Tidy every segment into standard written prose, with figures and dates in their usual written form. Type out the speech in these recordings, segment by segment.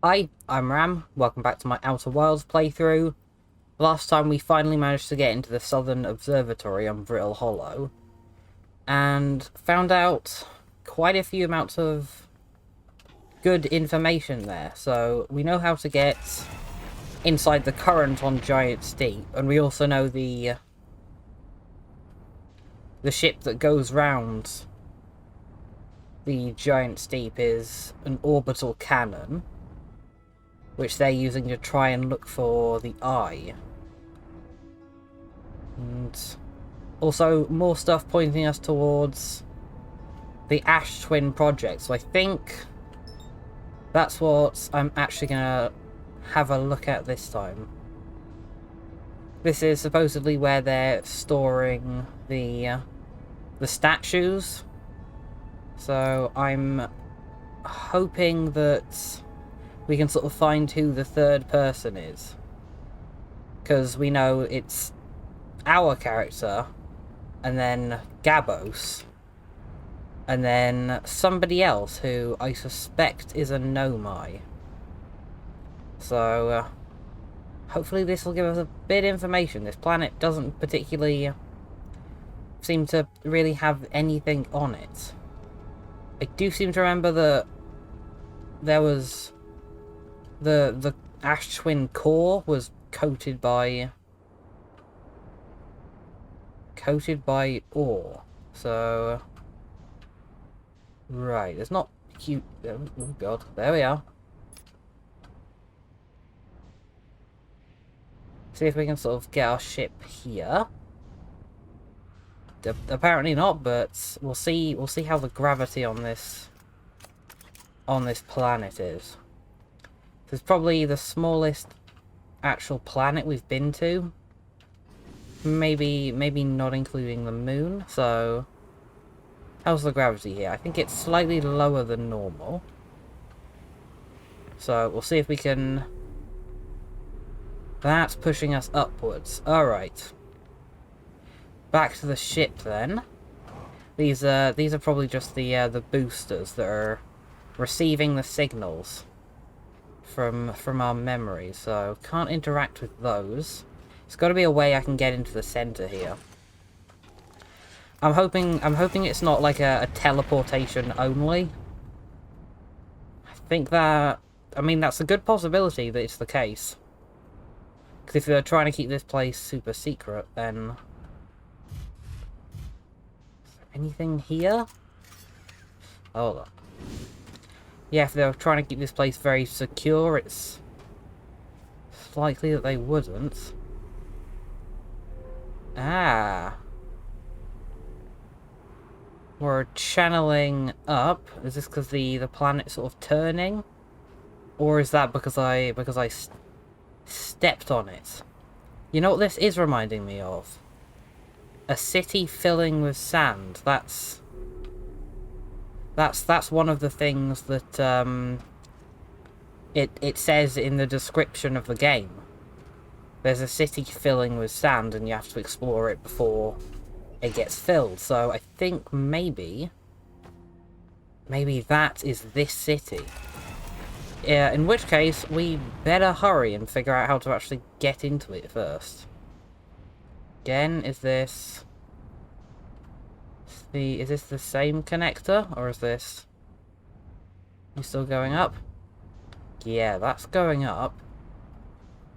Hi, I'm Ram. Welcome back to my Outer Wilds playthrough. Last time we finally managed to get into the Southern Observatory on Brittle Hollow and found out quite a few amounts of good information there. So we know how to get inside the current on Giant Steep, and we also know the ship that goes round the Giant Steep is an orbital cannon, which they're using to try and look for the eye. And also more stuff pointing us towards the Ash Twin project. So I think that's what I'm actually gonna have a look at this time. This is supposedly where they're storing the statues. So I'm hoping that we can sort of find who the third person is, because we know it's our character, and then Gabos, and then somebody else who I suspect is a Nomai. So hopefully this will give us a bit of information. This planet doesn't particularly seem to really have anything on it. I do seem to remember that there was the Ash Twin core was coated by ore. So right, there's not cute. Oh god, there we are. See if we can sort of get our ship here. Apparently not, but we'll see. We'll see how the gravity on this planet is. It's probably the smallest actual planet we've been to. Maybe not including the moon. So how's the gravity here? I think it's slightly lower than normal. So we'll see if we can. That's pushing us upwards. Alright. Back to the ship then. These are probably just the boosters that are receiving the signals from our memory, so can't interact with those. There's got to be a way I can get into the center here. I'm hoping it's not like a teleportation only. I think that, I mean, that's a good possibility that it's the case. Because if they're trying to keep this place super secret, then anything here? Hold on. Yeah, if they're trying to keep this place very secure, it's likely that they wouldn't. Ah. We're channeling up. Is this because the planet's sort of turning? Or is that because I stepped on it? You know what this is reminding me of? A city filling with sand. That's one of the things that it says in the description of the game. There's a city filling with sand and you have to explore it before it gets filled. So I think maybe that is this city. Yeah, in which case we better hurry and figure out how to actually get into it first. Again, is this the same connector, or is this... You still going up? Yeah, that's going up.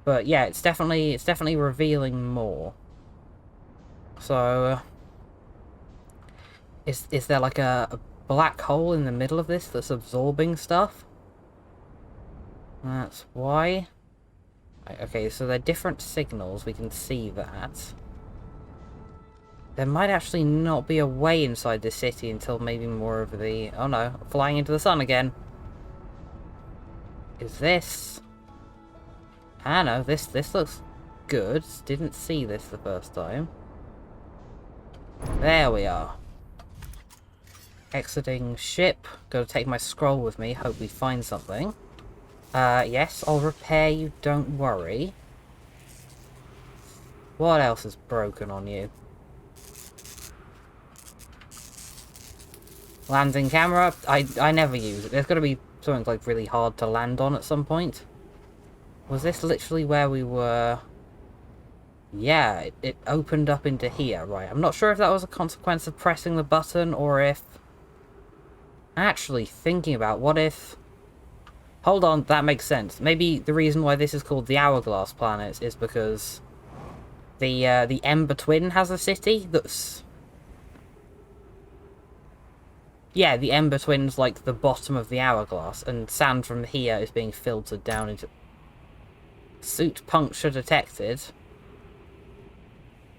But yeah, it's definitely revealing more. So is there like a black hole in the middle of this that's absorbing stuff? That's why. Okay, so they're different signals, we can see that. There might actually not be a way inside the city until maybe more of the... Oh no, flying into the sun again. Is this... I know, this looks good. Didn't see this the first time. There we are. Exiting ship. Gotta take my scroll with me, hope we find something. Yes, I'll repair you, don't worry. What else is broken on you? Landing camera, I never use it. There's got to be something like really hard to land on at some point. Was this literally where we were? Yeah, it opened up into here, right. I'm not sure if that was a consequence of pressing the button, or if... Actually, thinking about, what if... Hold on, that makes sense. Maybe the reason why this is called the Hourglass Planet is because the Ember Twin has a city that's... Yeah, the Ember Twin's like the bottom of the hourglass, and sand from here is being filtered down into... Suit puncture detected.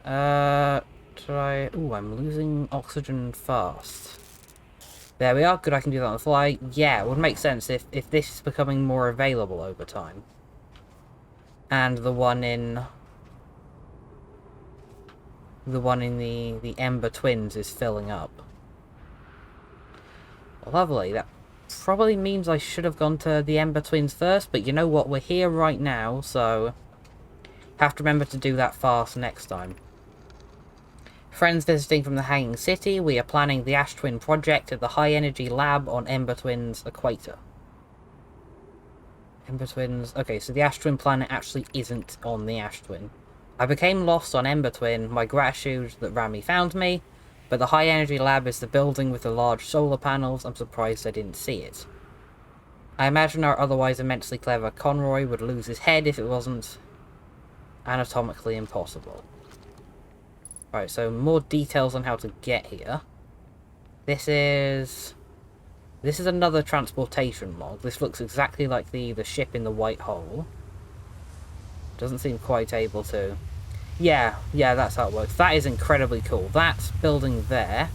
Try... Ooh, I'm losing oxygen fast. There we are. Good, I can do that on the fly. Yeah, it would make sense if this is becoming more available over time. And the one in... the Ember Twins is filling up. Lovely. That probably means I should have gone to the Ember Twins first, but you know what? We're here right now, so... Have to remember to do that fast next time. Friends visiting from the Hanging City, we are planning the Ash Twin project at the High Energy Lab on Ember Twin's equator. Ember Twins... Okay, so the Ash Twin planet actually isn't on the Ash Twin. I became lost on Ember Twin, my gratitude that Rami found me, but the High Energy Lab is the building with the large solar panels. I'm surprised I didn't see it. I imagine our otherwise immensely clever Conroy would lose his head if it wasn't anatomically impossible. Right, so more details on how to get here. This is another transportation log. This looks exactly like the ship in the White Hole. Doesn't seem quite able to... Yeah, that's how it works. That is incredibly cool. That building there,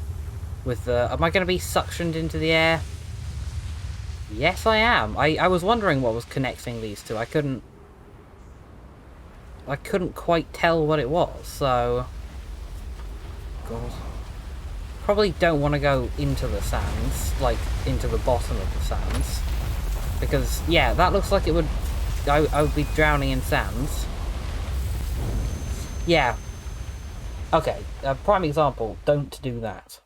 with the... Am I going to be suctioned into the air? Yes, I am. I was wondering what was connecting these two. I couldn't quite tell what it was, so... God. Probably don't want to go into the sands, like, into the bottom of the sands. Because, yeah, that looks like it would... I would be drowning in sands. Yeah. Okay, prime example, don't do that.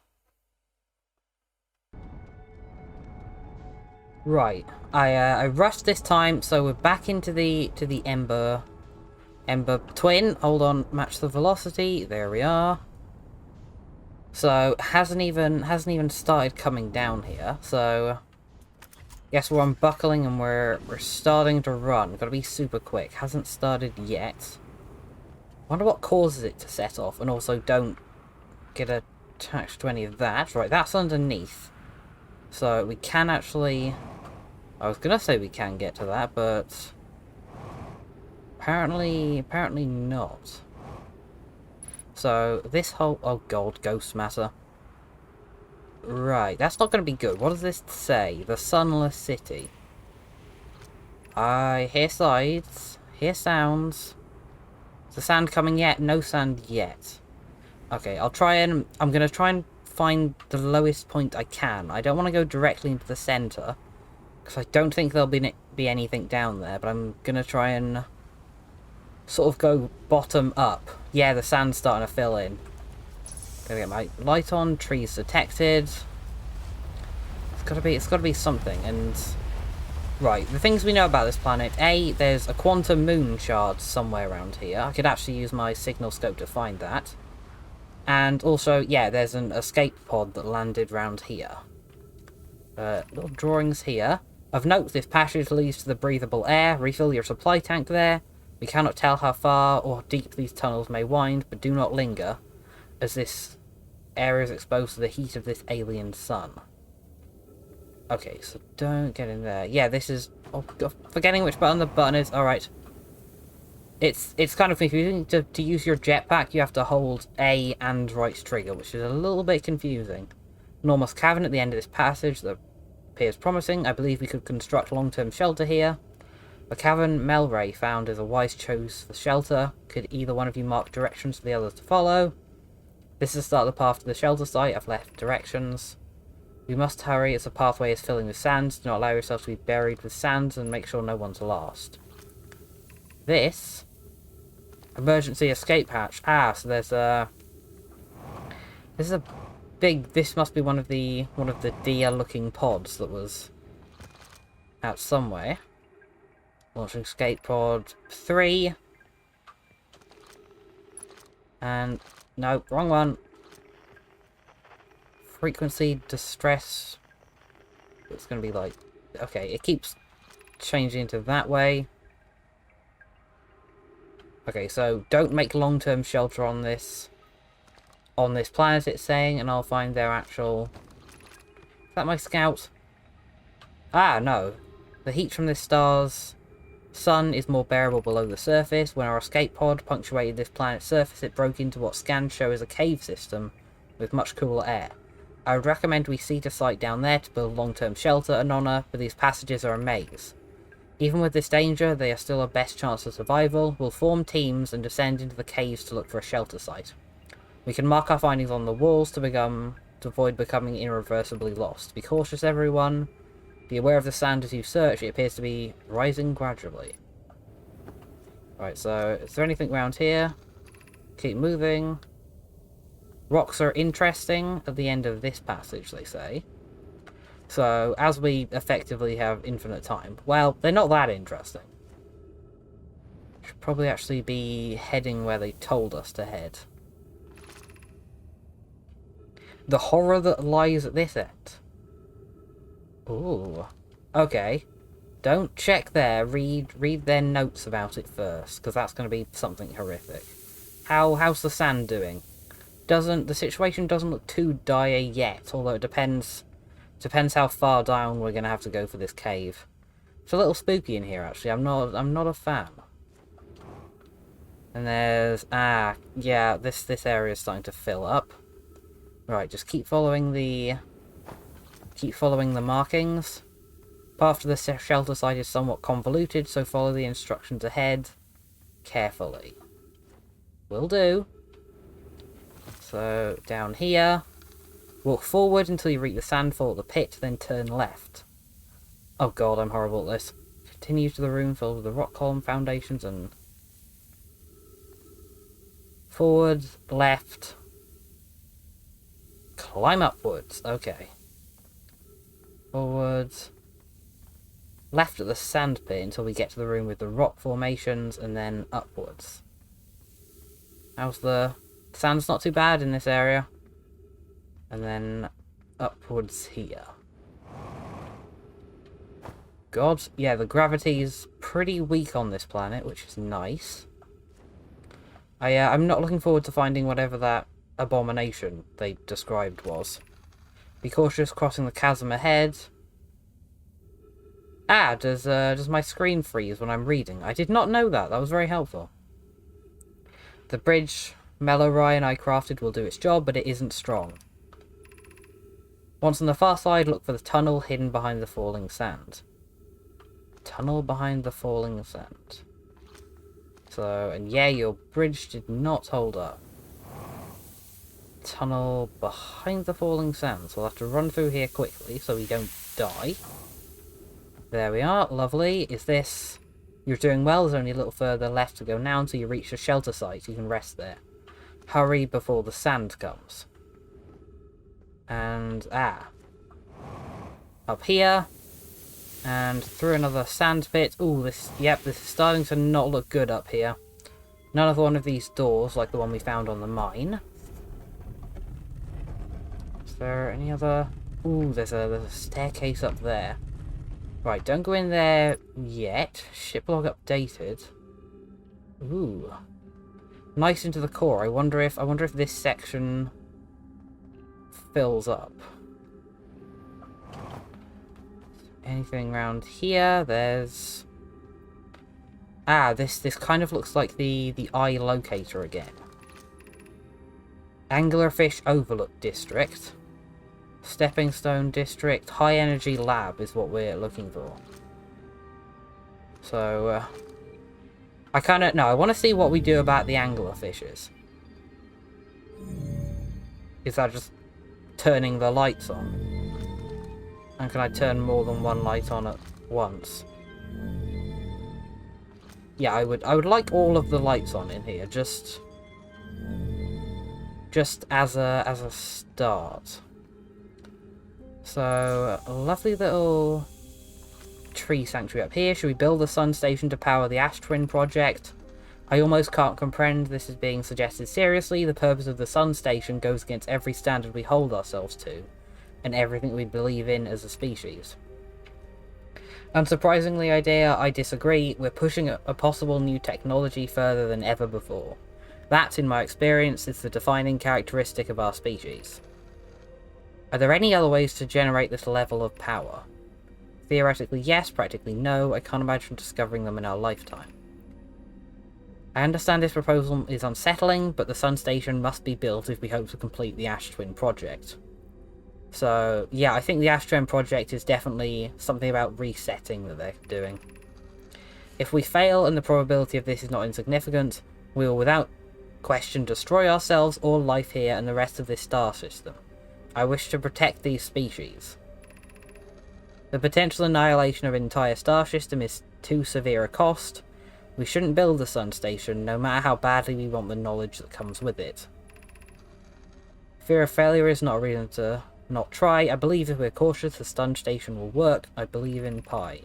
Right, I rushed this time, so we're back into the Ember Twin. Hold on, match the velocity. There we are. So hasn't even started coming down here. So yes, we're unbuckling and we're starting to run. Got to be super quick. Hasn't started yet. Wonder what causes it to set off, and also don't get attached to any of that. Right, that's underneath. So we can actually... I was gonna say we can get to that, but apparently not. So this whole... Oh god, ghost matter. Right, that's not gonna be good. What does this say? The Sunless City. I hear sides, hear sounds. Is the sand coming yet? No sand yet. Okay, I'm gonna try and find the lowest point I can. I don't want to go directly into the center, because I don't think there'll be anything down there, but I'm gonna try and sort of go bottom up. Yeah, the sand's starting to fill in. Gonna get my light on, trees detected. It's gotta be something, and... Right, the things we know about this planet. A, there's a quantum moon shard somewhere around here. I could actually use my signal scope to find that. And also, yeah, there's an escape pod that landed round here. Little drawings here. Of note, this passage leads to the breathable air. Refill your supply tank there. We cannot tell how far or deep these tunnels may wind, but do not linger, as this area is exposed to the heat of this alien sun. Okay, so don't get in there. Yeah, this is... Oh, God, forgetting which button the button is. Alright. It's kind of confusing. To use your jetpack, you have to hold A and right trigger, which is a little bit confusing. Enormous cavern at the end of this passage that appears promising. I believe we could construct long-term shelter here. The cavern Melray found is a wise choice for shelter. Could either one of you mark directions for the others to follow? This is the start of the path to the shelter site. I've left directions. We must hurry as the pathway is filling with sand. Do not allow yourself to be buried with sand, and make sure no one's lost. This... Emergency escape hatch. Ah, so there's a... This is a big... This must be one of the deer-looking pods that was out somewhere. Launching escape pod 3. And no, wrong one. Frequency distress. It's going to be like, okay, it keeps changing into that way. Okay, so don't make long-term shelter on this planet, it's saying, and I'll find their actual... Is that my scout? Ah, no. The heat from this star's sun is more bearable below the surface. When our escape pod punctuated this planet's surface, it broke into what scans show as a cave system with much cooler air. I would recommend we seek a site down there to build long-term shelter, Anona, but these passages are a maze. Even with this danger, they are still our best chance of survival. We'll form teams and descend into the caves to look for a shelter site. We can mark our findings on the walls to avoid becoming irreversibly lost. Be cautious, everyone. Be aware of the sand as you search. It appears to be rising gradually. Right, so is there anything around here? Keep moving. Rocks are interesting at the end of this passage, they say. So, as we effectively have infinite time. Well, they're not that interesting. Should probably actually be heading where they told us to head. The horror that lies at this end. Ooh. Okay. Don't check there. Read their notes about it first, because that's going to be something horrific. How's the sand doing? The situation doesn't look too dire yet, although it depends how far down we're going to have to go for this cave. It's a little spooky in here, actually. I'm not a fan. And there's... yeah, this area is starting to fill up. Right, just keep following the markings. Path to the shelter site is somewhat convoluted, so follow the instructions ahead carefully. Will do. So, down here. Walk forward until you reach the sandfall at the pit, then turn left. Oh god, I'm horrible at this. Continue to the room filled with the rock column foundations and... Forward, left. Climb upwards. Okay. Forwards. Left at the sand pit until we get to the room with the rock formations, and then upwards. How's the... Sand's not too bad in this area. And then upwards here. God, yeah, the gravity's pretty weak on this planet, which is nice. I'm not looking forward to finding whatever that abomination they described was. Be cautious crossing the chasm ahead. Does my screen freeze when I'm reading? I did not know that. That was very helpful. The bridge Mellorai and I crafted will do its job, but it isn't strong. Once on the far side, look for the tunnel hidden behind the falling sand. Tunnel behind the falling sand. So, and yeah, your bridge did not hold up. Tunnel behind the falling sand. So we'll have to run through here quickly so we don't die. There we are. Lovely. Is this... You're doing well. There's only a little further left to go now until you reach the shelter site. You can rest there. Hurry before the sand comes. And, up here. And through another sand pit. Ooh, this is starting to not look good up here. Another one of these doors, like the one we found on the mine. Is there any other... Ooh, there's a staircase up there. Right, don't go in there yet. Ship log updated. Ooh. Nice into the core. I wonder if this section fills up. Anything around here? There's... this kind of looks like the eye locator again. Anglerfish Overlook District. Stepping Stone District. High Energy Lab is what we're looking for. So, I want to see what we do about the anglerfishes. Is that just turning the lights on? And can I turn more than one light on at once? Yeah, I would like all of the lights on in here, just as a start. So, a lovely little tree sanctuary up here? Should we build a sun station to power the Ash Twin project? I almost can't comprehend this is being suggested seriously. The purpose of the sun station goes against every standard we hold ourselves to, and everything we believe in as a species. Unsurprisingly, idea, I disagree. We're pushing a possible new technology further than ever before. That, in my experience, is the defining characteristic of our species. Are there any other ways to generate this level of power? Theoretically, yes. Practically, no. I can't imagine discovering them in our lifetime. I understand this proposal is unsettling, but the sun station must be built if we hope to complete the Ash Twin project. So, yeah, I think the Ash Twin project is definitely something about resetting that they're doing. If we fail, and the probability of this is not insignificant, we will without question destroy ourselves, all life here, and the rest of this star system. I wish to protect these species. The potential annihilation of an entire star system is too severe a cost. We shouldn't build the sun station, no matter how badly we want the knowledge that comes with it. Fear of failure is not a reason to not try. I believe if we're cautious, the sun station will work. I believe in Pi.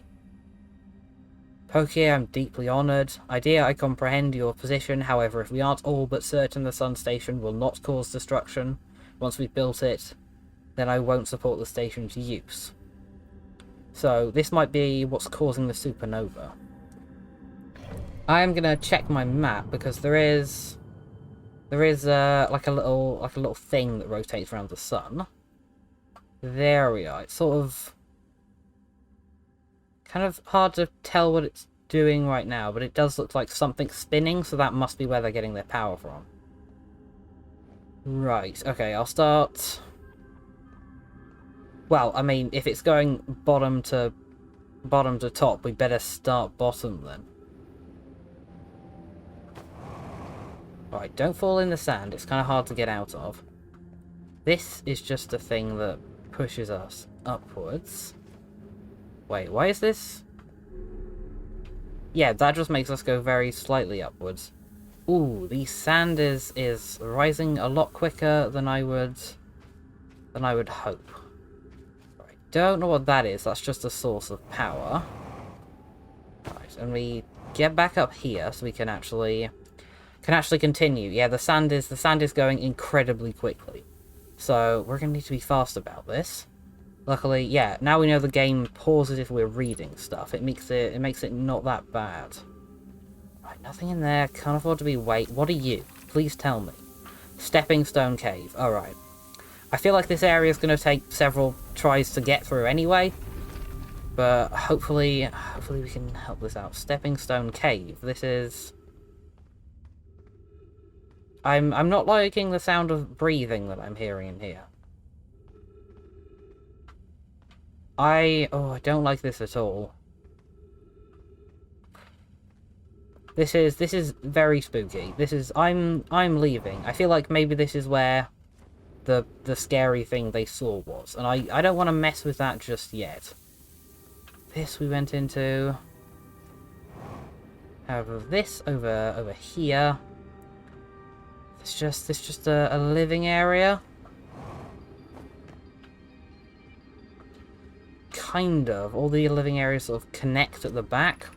Pokia, I'm deeply honoured. Idea, I comprehend your position. However, if we aren't all but certain the sun station will not cause destruction once we've built it, then I won't support the station's use. So, this might be what's causing the supernova. I am gonna check my map because there is like a little thing that rotates around the sun. There we are. It's sort of kind of hard to tell what it's doing right now, but it does look like something spinning, so that must be where they're getting their power from. Right, okay, I'll start... Well, I mean, if it's going bottom to top, we better start bottom then. Right, don't fall in the sand, it's kind of hard to get out of. This is just a thing that pushes us upwards. Wait, why is this? Yeah, that just makes us go very slightly upwards. Ooh, the sand is rising a lot quicker than I would hope. Right, don't know what that is. That's just a source of power. Right, and we get back up here so we can actually continue. Yeah, the sand is going incredibly quickly. So we're gonna need to be fast about this. Luckily, yeah, now we know the game pauses if we're reading stuff. It makes it not that bad. Right, nothing in there. Can't afford to be wait. What are you? Please tell me. Stepping Stone Cave. Alright. I feel like this area is gonna take several tries to get through anyway. But hopefully we can help this out. Stepping Stone Cave. This is... I'm not liking the sound of breathing that I'm hearing in here. I don't like this at all. This is very spooky. I'm leaving. I feel like maybe this is where the scary thing they saw was, and I don't want to mess with that just yet. This we went into. However, this over here. It's just a living area. Kind of. All the living areas sort of connect at the back.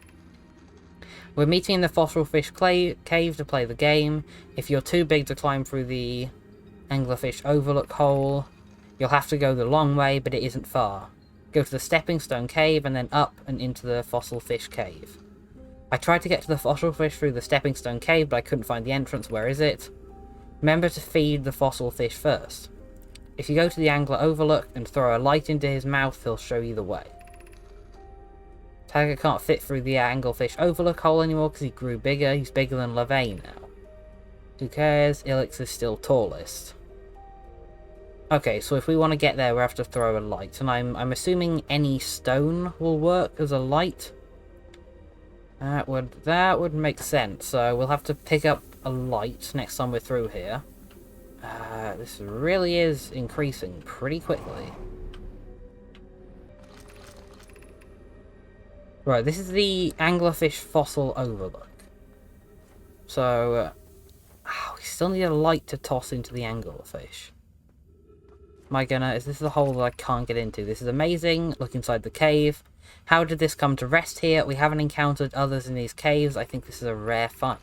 We're meeting in the Fossil Fish Cave to play the game. If you're too big to climb through the Anglerfish Overlook hole, you'll have to go the long way, but it isn't far. Go to the Stepping Stone Cave and then up and into the Fossil Fish Cave. I tried to get to the fossil fish through the Stepping Stone Cave, but I couldn't find the entrance. Where is it? Remember to feed the fossil fish first. If you go to the Angler Overlook and throw a light into his mouth, he'll show you the way. Tiger can't fit through the Anglerfish Overlook hole anymore because he grew bigger. He's bigger than Levain now. Who cares? Ilix is still tallest. Okay, so if we want to get there, we have to throw a light. And I'm assuming any stone will work as a light. That would make sense. So we'll have to pick up a light next time we're through here. This really is increasing pretty quickly. Right, this is the Anglerfish Fossil Overlook. So, we still need a light to toss into the anglerfish. Is this the hole that I can't get into? This is amazing. Look inside the cave. How did this come to rest here? We haven't encountered others in these caves. I think this is a rare find.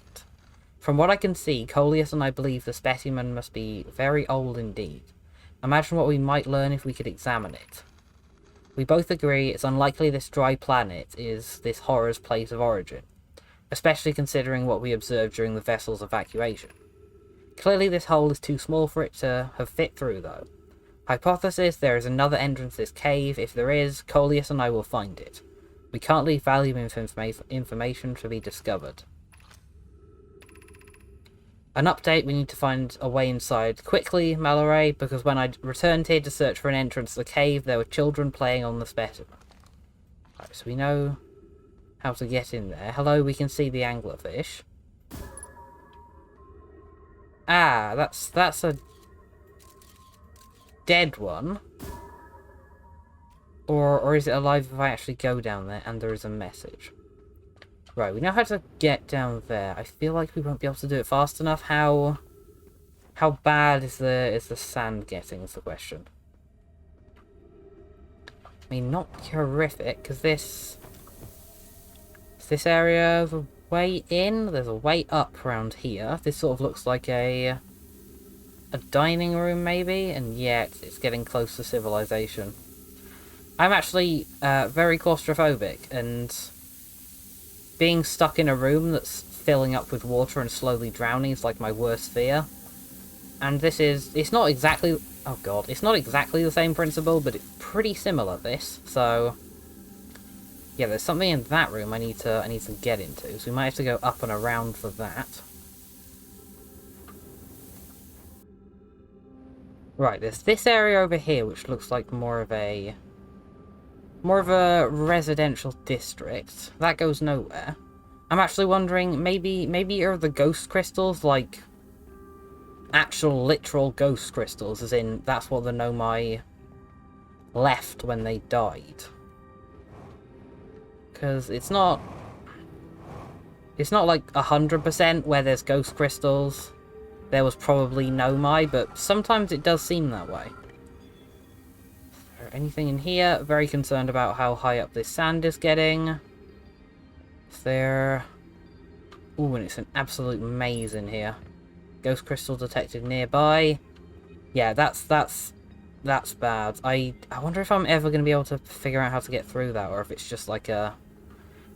From what I can see, Coleus and I believe the specimen must be very old indeed. Imagine what we might learn if we could examine it. We both agree it's unlikely this dry planet is this horror's place of origin, especially considering what we observed during the vessel's evacuation. Clearly this hole is too small for it to have fit through, though. Hypothesis, there is another entrance to this cave. If there is, Coleus and I will find it. We can't leave valuable information to be discovered. An update, we need to find a way inside quickly, Mallory, because when I returned here to search for an entrance to the cave, there were children playing on the specimen. Right, so we know how to get in there. Hello, we can see the anglerfish. Ah, that's a dead one. Or is it alive if I actually go down there and there is a message? Right, we know how to get down there. I feel like we won't be able to do it fast enough. How bad is the sand getting is the question. I mean, not horrific, because this area the way in? There's a way up around here. This sort of looks like a dining room, maybe, and yet it's getting close to civilization. I'm actually very claustrophobic, and being stuck in a room that's filling up with water and slowly drowning is like my worst fear. And it's not exactly, oh god, it's not exactly the same principle, but it's pretty similar, this. So, yeah, there's something in that room I need to get into, so we might have to go up and around for that. Right, there's this area over here, which looks like more of a residential district. That goes nowhere. I'm actually wondering, maybe are the ghost crystals like actual literal ghost crystals, as in that's what the Nomai left when they died. Because it's not like 100% where there's ghost crystals there was probably Nomai, but sometimes it does seem that way. Anything in here? Very concerned about how high up this sand is getting. Is there... Ooh, and it's an absolute maze in here. Ghost crystal detected nearby. Yeah, that's bad. I wonder if I'm ever going to be able to figure out how to get through that, or if it's just like a...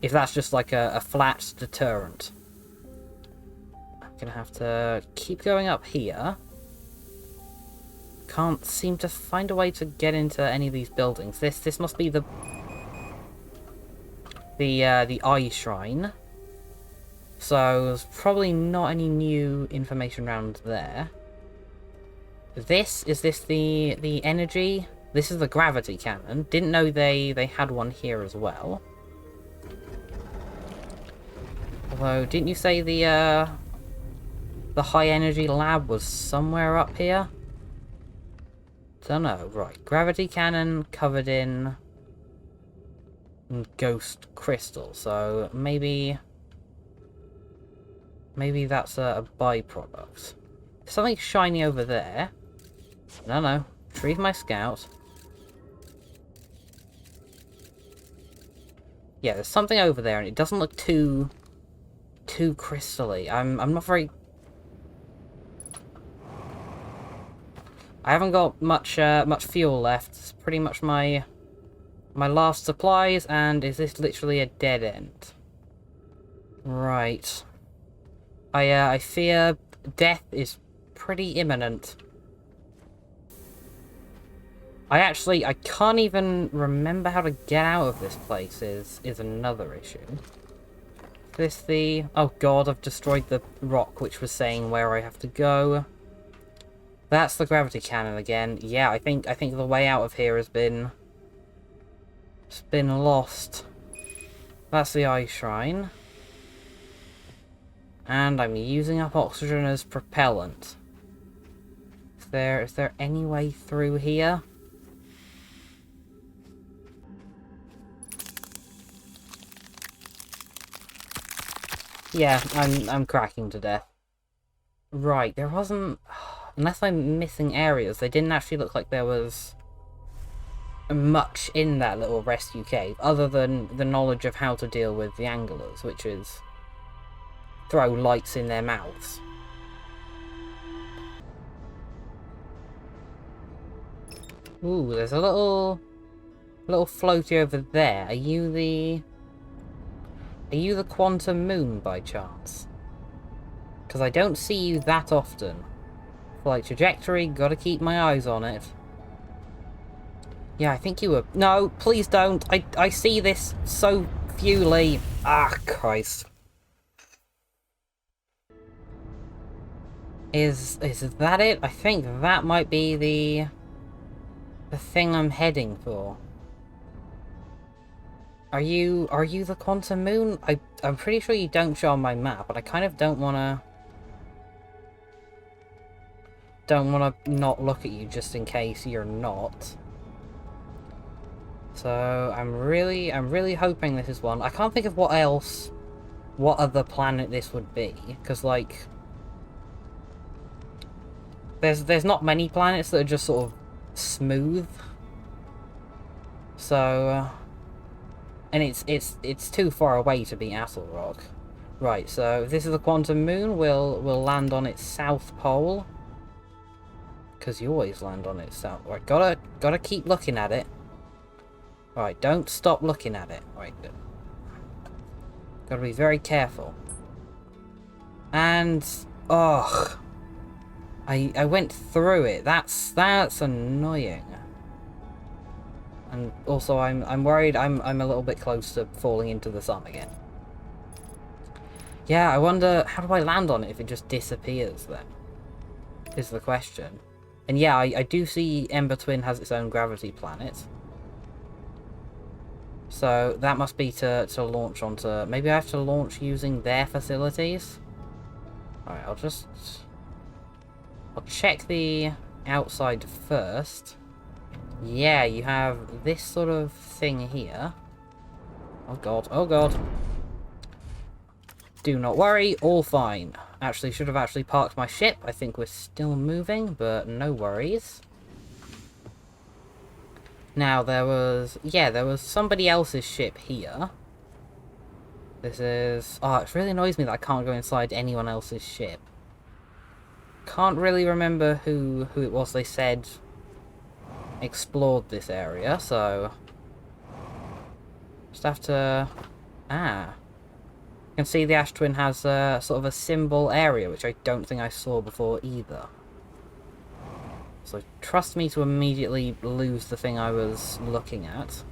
If that's just like a flat deterrent. I'm going to have to keep going up here. Can't seem to find a way to get into any of these buildings. This must be the eye shrine. So there's probably not any new information around there. Is this the energy? This is the gravity cannon. Didn't know they had one here as well. Although, didn't you say the high energy lab was somewhere up here? Don't know. Right, gravity cannon covered in ghost crystal. So maybe that's a byproduct. Something shiny over there. No. Retrieve my scout. Yeah, there's something over there, and it doesn't look too crystally. I'm not very... I haven't got much fuel left. It's pretty much my last supplies, and is this literally a dead end? Right. I fear death is pretty imminent. I can't even remember how to get out of this place is another issue. Oh god, I've destroyed the rock which was saying where I have to go. That's the gravity cannon again. Yeah, I think the way out of here has been lost. That's the eye shrine. And I'm using up oxygen as propellant. Is there any way through here? Yeah, I'm cracking to death. Right, there wasn't... Unless I'm missing areas, they didn't actually look like there was much in that little rescue cave, other than the knowledge of how to deal with the anglers, which is throw lights in their mouths. Ooh, there's a little floaty over there. Are you the quantum moon by chance? Because I don't see you that often. Flight trajectory, gotta keep my eyes on it. Yeah, I think you were... No, please don't. I see this so fewly. Ah, Christ. Is that it? I think that might be the thing I'm heading for. Are you the quantum moon? I'm pretty sure you don't show on my map, but I kind of don't wanna not look at you just in case you're not. So I'm really hoping this is one. I can't think of what other planet this would be, because like there's not many planets that are just sort of smooth. So and it's too far away to be Rock. Right, so if this is the quantum moon, we'll land on its south pole. Because you always land on its south. Right, gotta keep looking at it. Right, don't stop looking at it. Right, good. Gotta be very careful. And oh, I went through it. That's annoying. And also I'm worried I'm a little bit close to falling into the sun again. Yeah, I wonder how do I land on it if it just disappears then? Is the question. And yeah, I do see Ember Twin has its own gravity planet. So that must be to launch onto... Maybe I have to launch using their facilities? Alright, I'll check the outside first. Yeah, you have this sort of thing here. Oh god, oh god. Do not worry, all fine. Actually, should have actually parked my ship. I think we're still moving, but no worries. Now, there was somebody else's ship here. This is... Oh, it really annoys me that I can't go inside anyone else's ship. Can't really remember who it was they said explored this area, so... Just have to... Ah. You can see the Ash Twin has sort of a symbol area, which I don't think I saw before either. So trust me to immediately lose the thing I was looking at.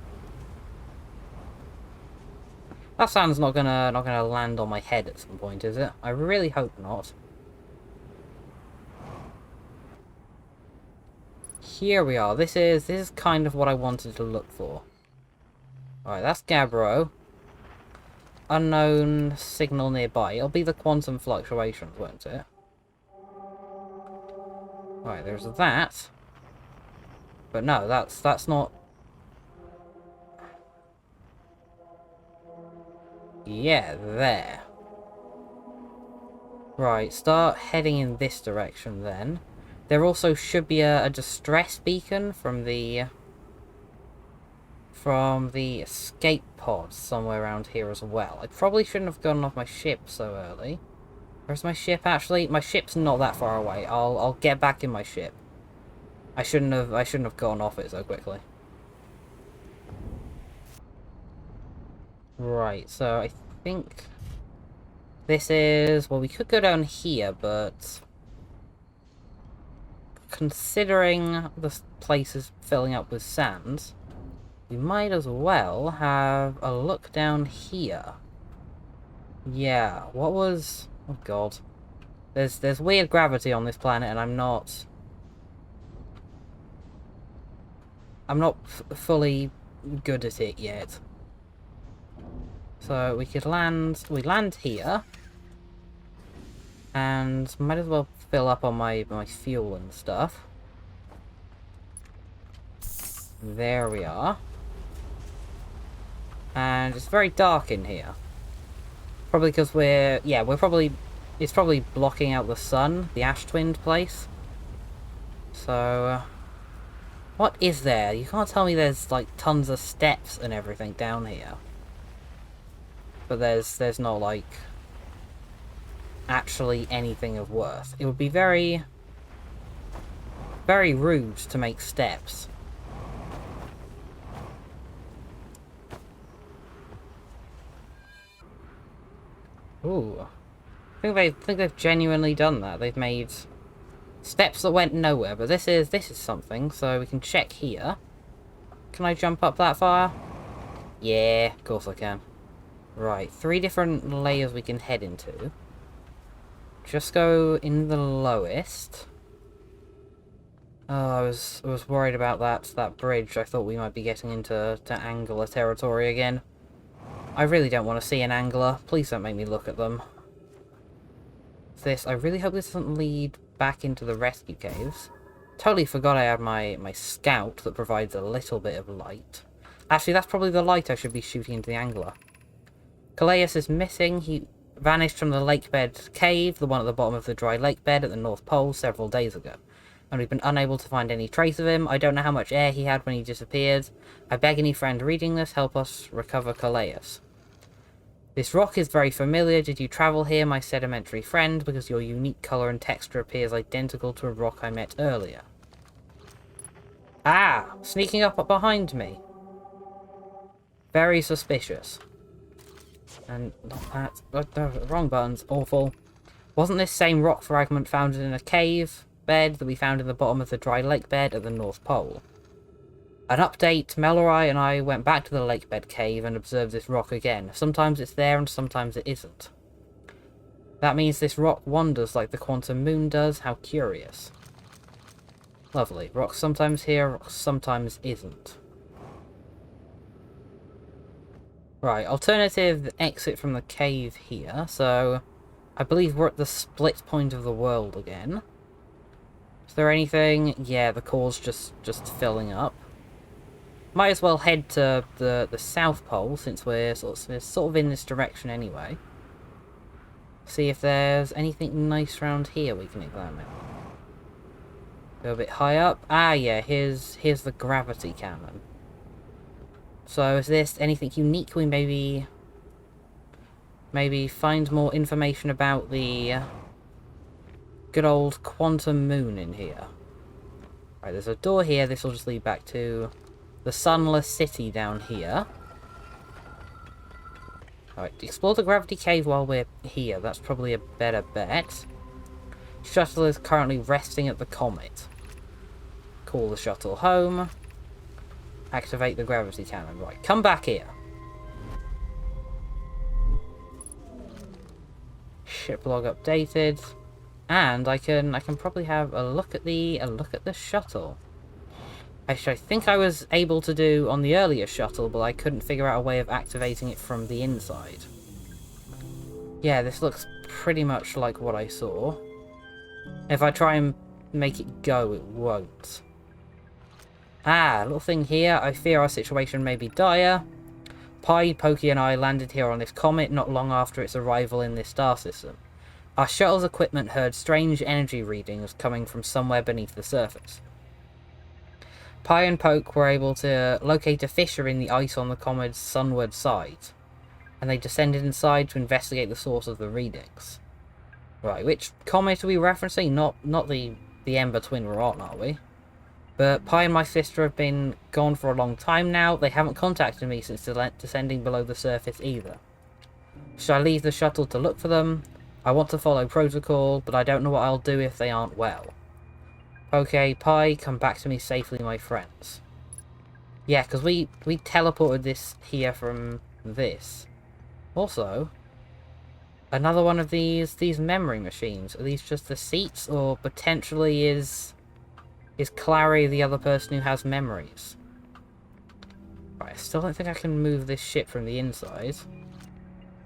That sound's not gonna land on my head at some point, is it? I really hope not. Here we are. This is kind of what I wanted to look for. Alright, that's Gabbro. Unknown signal nearby. It'll be the quantum fluctuations, won't it? Right, there's that. But no, that's not... Yeah, there. Right, start heading in this direction then. There also should be a distress beacon from the escape pod somewhere around here as well. I probably shouldn't have gone off my ship so early. Where's my ship actually? My ship's not that far away. I'll get back in my ship. I shouldn't have gone off it so quickly. Right, so I think this is... Well, we could go down here, but... Considering this place is filling up with sand, we might as well have a look down here. Yeah, what was... Oh god. There's weird gravity on this planet, and I'm not fully good at it yet. So we could land here, and might as well fill up on my fuel and stuff. There we are. And it's very dark in here. Probably because it's probably blocking out the sun, the Ash Twin place. So What is there? You can't tell me there's, like, tons of steps and everything down here. But there's not, like, actually anything of worth. It would be very, very rude to make steps. Ooh. I think they've genuinely done that. They've made steps that went nowhere, but this is something, so we can check here. Can I jump up that far? Yeah, of course I can. Right, 3 different layers we can head into. Just go in the lowest. Oh, I was worried about that bridge. I thought we might be getting into angler territory again. I really don't want to see an angler. Please don't make me look at them. I really hope this doesn't lead back into the rescue caves. Totally forgot I had my scout that provides a little bit of light. Actually, that's probably the light I should be shooting into the angler. Calais is missing. He vanished from the lakebed cave, the one at the bottom of the dry lake bed at the North Pole, several days ago. And we've been unable to find any trace of him. I don't know how much air he had when he disappeared. I beg any friend reading this, help us recover Calais. This rock is very familiar. Did you travel here, my sedimentary friend? Because your unique colour and texture appears identical to a rock I met earlier. Ah! Sneaking up behind me. Very suspicious. And not that. Wrong buttons. Awful. Wasn't this same rock fragment found in a cave bed that we found in the bottom of the dry lake bed at the North Pole? An update, Melori and I went back to the lakebed cave and observed this rock again. Sometimes it's there and sometimes it isn't. That means this rock wanders like the quantum moon does. How curious. Lovely. Rock sometimes here, rock sometimes isn't. Right, alternative exit from the cave here. So, I believe we're at the split point of the world again. Is there anything? Yeah, the core's just filling up. Might as well head to the South Pole, since we're sort of in this direction anyway. See if there's anything nice around here we can examine. Go a bit high up. Ah, yeah, here's the gravity cannon. So, is this anything unique? We maybe find more information about the good old quantum moon in here. Right, there's a door here. This will just lead back to the Sunless city down here. Alright, explore the gravity cave while we're here. That's probably a better bet. Shuttle is currently resting at the comet. Call the shuttle home. Activate the gravity cannon. Right, come back here. Ship log updated. And I can probably have a look at the shuttle. Actually, I think I was able to do on the earlier shuttle, but I couldn't figure out a way of activating it from the inside. Yeah, this looks pretty much like what I saw. If I try and make it go, it won't. Ah, little thing here. I fear our situation may be dire. Pi, Pokey and I landed here on this comet not long after its arrival in this star system. Our shuttle's equipment heard strange energy readings coming from somewhere beneath the surface. Pi and Poke were able to locate a fissure in the ice on the comet's sunward side, and they descended inside to investigate the source of the readings. Right, which comet are we referencing? Not the Ember Twin we're on, are we? But Pi and my sister have been gone for a long time now. They haven't contacted me since descending below the surface either. Should I leave the shuttle to look for them? I want to follow protocol, but I don't know what I'll do if they aren't well. Okay, Pi, come back to me safely, my friends. Yeah, because we teleported this here from this. Also, another one of these memory machines. Are these just the seats, or potentially is Clary the other person who has memories? Right, I still don't think I can move this ship from the inside.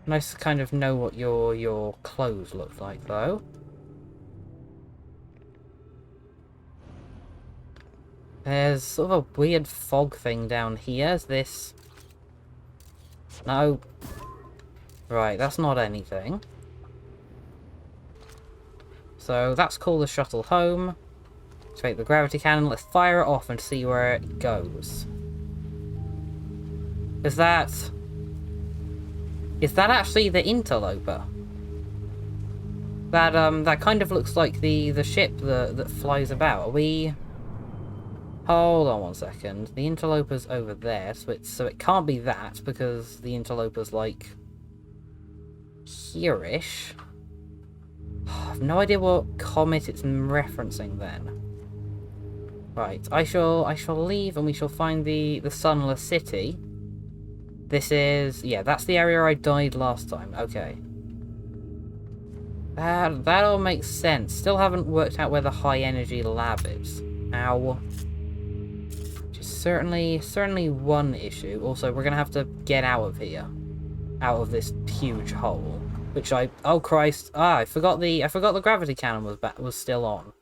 Nice to kind of know what your clothes look like, though. There's sort of a weird fog thing down here. Is this... No. Right, that's not anything. So, that's called the shuttle home. Activate the gravity cannon. Let's fire it off and see where it goes. Is that actually the interloper? That kind of looks like the ship that flies about. Are we... Hold on one second. The interloper's over there, so it can't be that, because the interloper's like here-ish. I have no idea what comet it's referencing then. Right, I shall leave and we shall find the Sunless City. This is... yeah, that's the area I died last time. Okay. That all makes sense. Still haven't worked out where the high energy lab is. Ow. Which is certainly one issue. Also, we're gonna have to get out of here. Out of this huge hole. Which oh Christ. I forgot the gravity cannon was still on.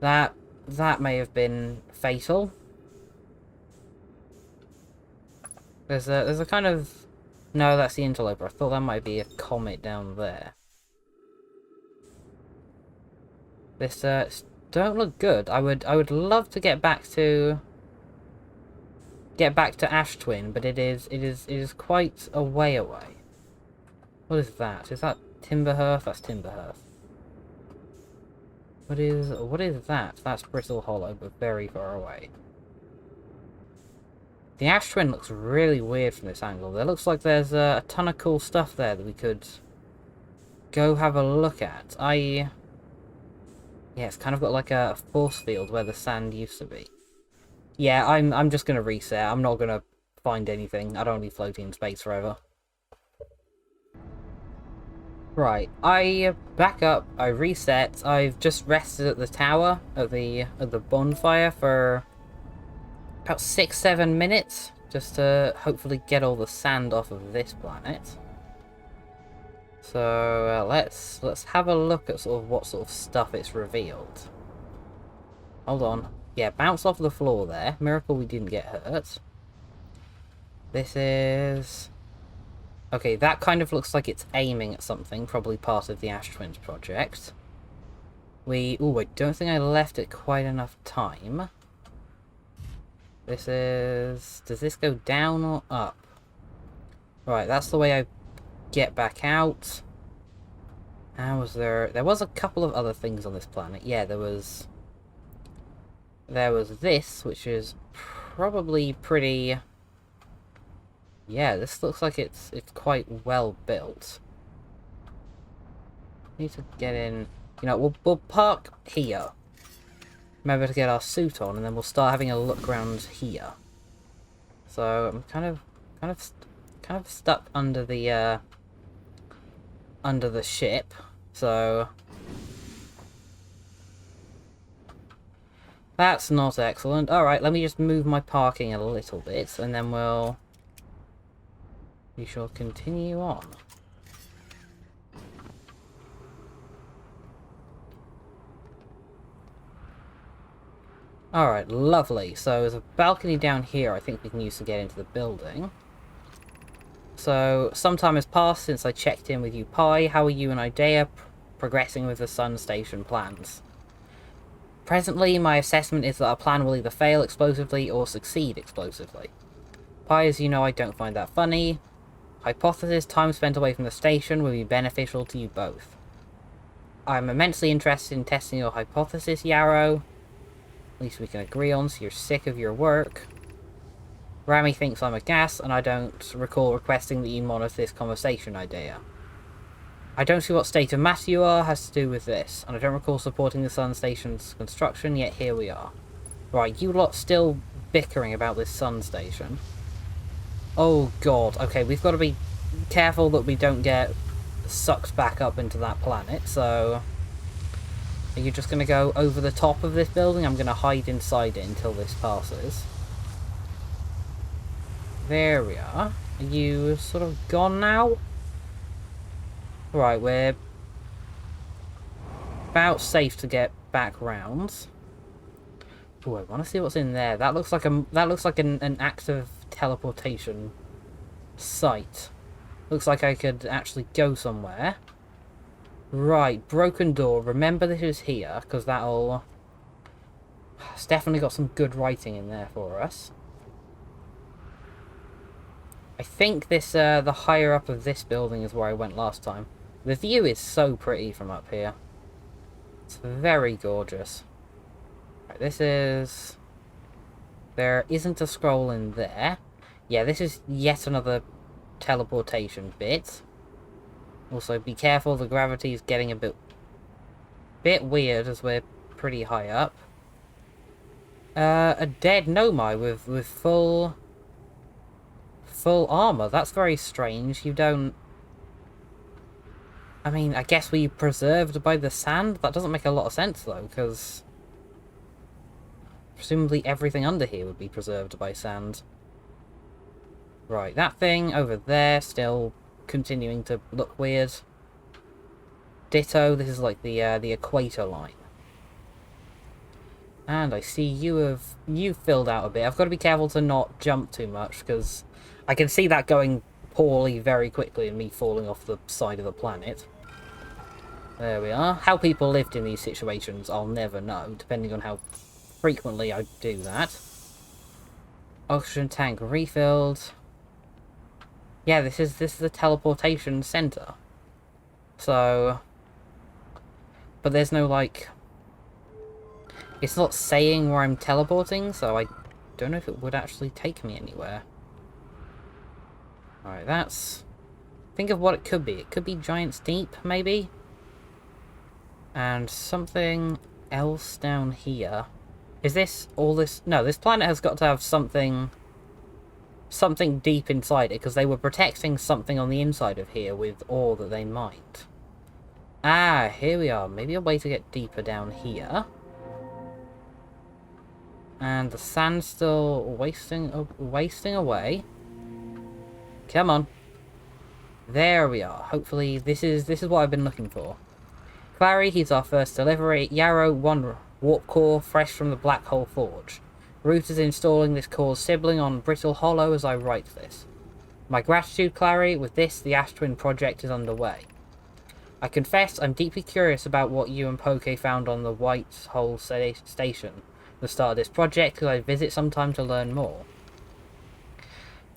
That may have been fatal. There's a kind of... No, that's the interloper. I thought that might be a comet down there. This don't look good. I would love to get back to Ash Twin, but it is quite a way away. What is that? Is that Timber Hearth? That's Timber Hearth. What is that? That's Brittle Hollow, but very far away. The Ash Twin looks really weird from this angle. There looks like there's a ton of cool stuff there that we could go have a look at. Yeah, it's kind of got like a force field where the sand used to be. Yeah, I'm just gonna reset. I'm not gonna find anything. I don't want to be floating in space forever. Right, I back up, I reset, I've just rested at the tower, at the bonfire for about 6-7 minutes, just to hopefully get all the sand off of this planet. So let's have a look at sort of what sort of stuff it's revealed. Hold on. Yeah, bounce off the floor there. Miracle we didn't get hurt. This is... okay, that kind of looks like it's aiming at something, probably part of the Ash Twins project. Ooh, I don't think I left it quite enough time. This is... does this go down or up? Right, that's the way I get back out. And was there was a couple of other things on this planet. Yeah, there was this, which is probably pretty... yeah, this looks like it's quite well built. Need to get in... you know, we'll park here. Remember to get our suit on, and then we'll start having a look around here. So I'm kind of stuck under the ship. So that's not excellent. All right, let me just move my parking a little bit, and then we shall continue on. Alright, lovely. So there's a balcony down here I think we can use to get into the building. So, some time has passed since I checked in with you, Pi. How are you and Idea progressing with the Sun Station plans? Presently, my assessment is that our plan will either fail explosively or succeed explosively. Pi, as you know, I don't find that funny. Hypothesis, time spent away from the station will be beneficial to you both. I'm immensely interested in testing your hypothesis, Yarrow. At least we can agree on, so you're sick of your work. Rami thinks I'm a gas, and I don't recall requesting that you monitor this conversation, Idea. I don't see what state of matter you are has to do with this, and I don't recall supporting the Sun Station's construction, yet here we are. Right, you lot still bickering about this Sun Station. Oh god, okay, we've got to be careful that we don't get sucked back up into that planet, so... are you just going to go over the top of this building? I'm going to hide inside it until this passes. There we are. Are you sort of gone now? Right, we're about safe to get back round. Oh, I want to see what's in there. That looks like an active teleportation site. Looks like I could actually go somewhere. Right, broken door. Remember this is here, because that'll... It's definitely got some good writing in there for us. I think this, the higher up of this building is where I went last time. The view is so pretty from up here. It's very gorgeous. Right, this is... There isn't a scroll in there. Yeah, this is yet another teleportation bit. Also, be careful, the gravity is getting a bit weird as we're pretty high up. A dead Nomai with full armor. That's very strange. You don't... I mean, I guess we preserved by the sand? That doesn't make a lot of sense, though, because... Presumably everything under here would be preserved by sand. Right, that thing over there still continuing to look weird. Ditto, this is like the equator line. And I see you've filled out a bit. I've got to be careful to not jump too much, because I can see that going poorly very quickly and me falling off the side of the planet. There we are. How people lived in these situations, I'll never know, depending on how frequently I do that. Oxygen tank refilled. Yeah, this is the teleportation center. So, but there's no, like, it's not saying where I'm teleporting, so I don't know if it would actually take me anywhere. Alright, that's... Think of what it could be. It could be Giant's Deep, maybe? And something else down here. Is this all this... No, this planet has got to have something deep inside it, because they were protecting something on the inside of here with ore that they mined. Ah, here we are. Maybe a way to get deeper down here. And the sand's still wasting away. Come on. There we are. Hopefully this is what I've been looking for. Clary, he's our first delivery. Yarrow, 1 warp core, fresh from the Black Hole Forge. Root is installing this core's sibling on Brittle Hollow as I write this. My gratitude, Clary. With this, the Ash Twin project is underway. I confess I'm deeply curious about what you and Poke found on the White Hole Station, the start of this project, because I visit sometime to learn more.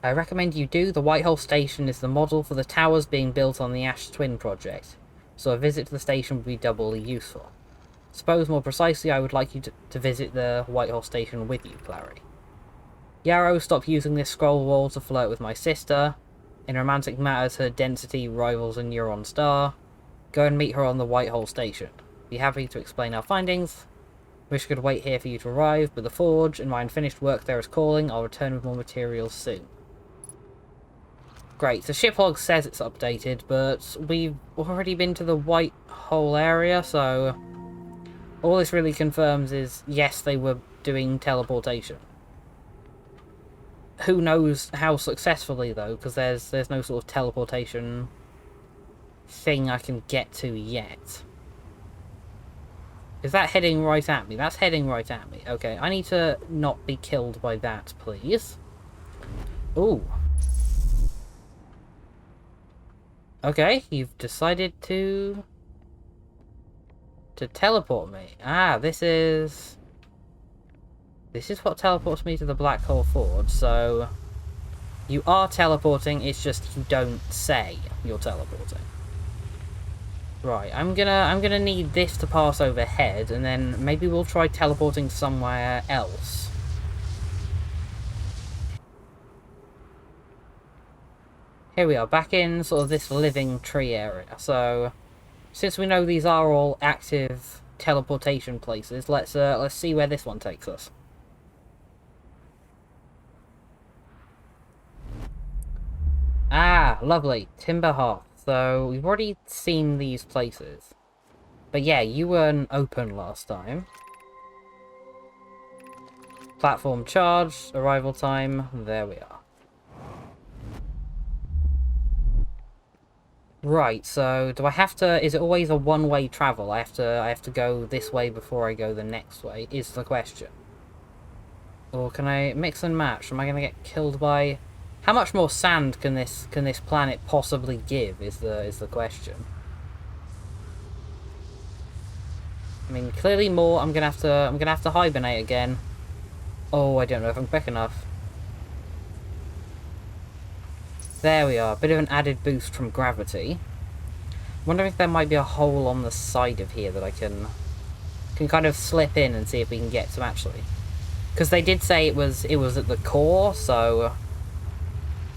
I recommend you do. The White Hole Station is the model for the towers being built on the Ash Twin project, so a visit to the station would be doubly useful. Suppose more precisely, I would like you to visit the White Hole Station with you, Clary. Yarrow, stop using this scroll wall to flirt with my sister. In romantic matters, her density rivals a Neuron star. Go and meet her on the White Hole Station. Be happy to explain our findings. Wish I could wait here for you to arrive, but the forge and my unfinished work there is calling. I'll return with more materials soon. Great, the ship log says it's updated, but we've already been to the White Hole area, so... All this really confirms is, yes, they were doing teleportation. Who knows how successfully, though, because there's no sort of teleportation thing I can get to yet. Is that heading right at me? That's heading right at me. Okay, I need to not be killed by that, please. Ooh. Okay, you've decided to teleport me. Ah, this is what teleports me to the Black Hole Forge, so you are teleporting, it's just you don't say you're teleporting. Right, I'm gonna need this to pass overhead, and then maybe we'll try teleporting somewhere else. Here we are, back in sort of this living tree area, so... Since we know these are all active teleportation places, let's see where this one takes us. Ah, lovely. Timber Hearth. So, we've already seen these places. But yeah, you weren't open last time. Platform charged, arrival time, there we are. Right, so do I have to... Is it always a one-way travel? I have to go this way before I go the next way, is the question. Or can I mix and match? Am I going to get killed by... How much more sand can this planet possibly give, is the question. I mean, clearly more. I'm gonna have to hibernate again. Oh, I don't know if I'm quick enough. There we are. Bit of an added boost from gravity. Wondering if there might be a hole on the side of here that I can kind of slip in and see if we can get some actually. Because they did say it was at the core, so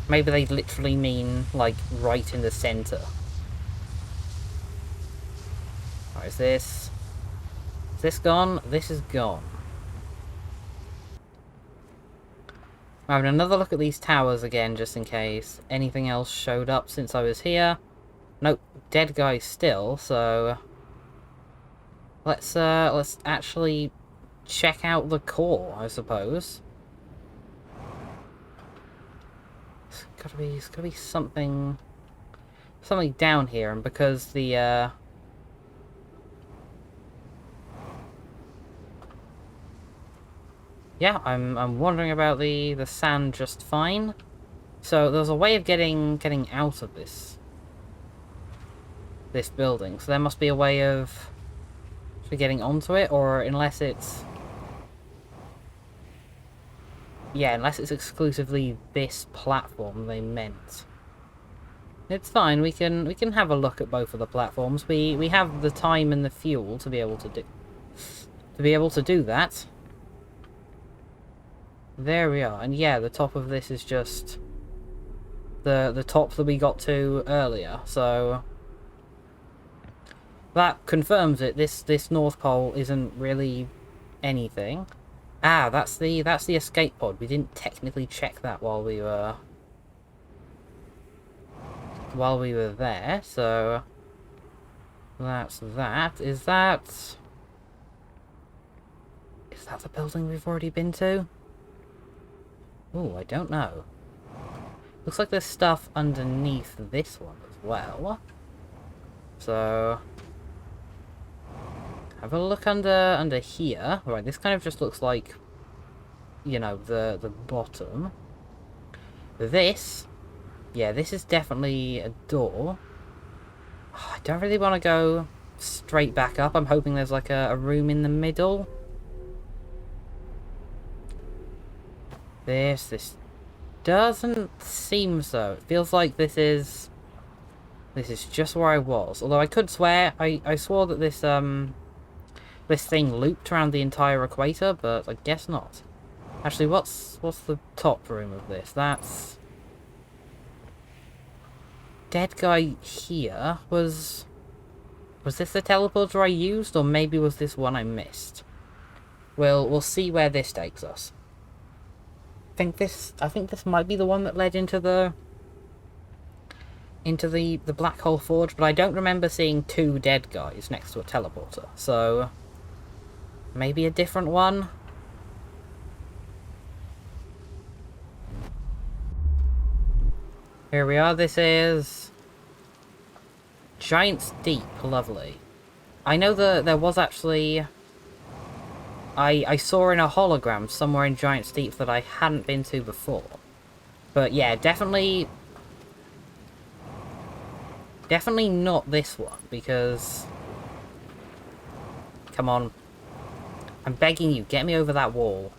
maybe they literally mean like right in the center. Alright, is this gone? This is gone. I'm having another look at these towers again, just in case anything else showed up since I was here. Nope, dead guy still, so let's actually check out the core, I suppose. It's gotta be something down here, and because the yeah, I'm wondering about the sand just fine. So there's a way of getting out of this building. So there must be a way of getting onto it, or unless it's unless it's exclusively this platform they meant. It's fine. We can have a look at both of the platforms. We have the time and the fuel to be able to do that. There we are, and yeah, the top of this is just the top that we got to earlier, so that confirms it. This North Pole isn't really anything. Ah, that's the escape pod. We didn't technically check that while we were there, so that's that. Is that the building we've already been to? Oh, I don't know. Looks like there's stuff underneath this one as well. So have a look under here. Right, this kind of just looks like, you know, the bottom. This, yeah, this is definitely a door. Oh, I don't really want to go straight back up. I'm hoping there's like a room in the middle. This doesn't seem so. It feels like this is just where I was. Although I could swear, I swore that this thing looped around the entire equator, but I guess not. Actually, what's the top room of this? That's dead guy here. Was this the teleporter I used, or maybe was this one I missed? We'll see where this takes us. I think this might be the one that led into the black hole forge, but I don't remember seeing two dead guys next to a teleporter, so maybe a different one. Here we are. This is Giant's Deep. Lovely. I know that there was actually I saw in a hologram somewhere in Giant's Deep that I hadn't been to before. But yeah, definitely not this one, because come on. I'm begging you, get me over that wall.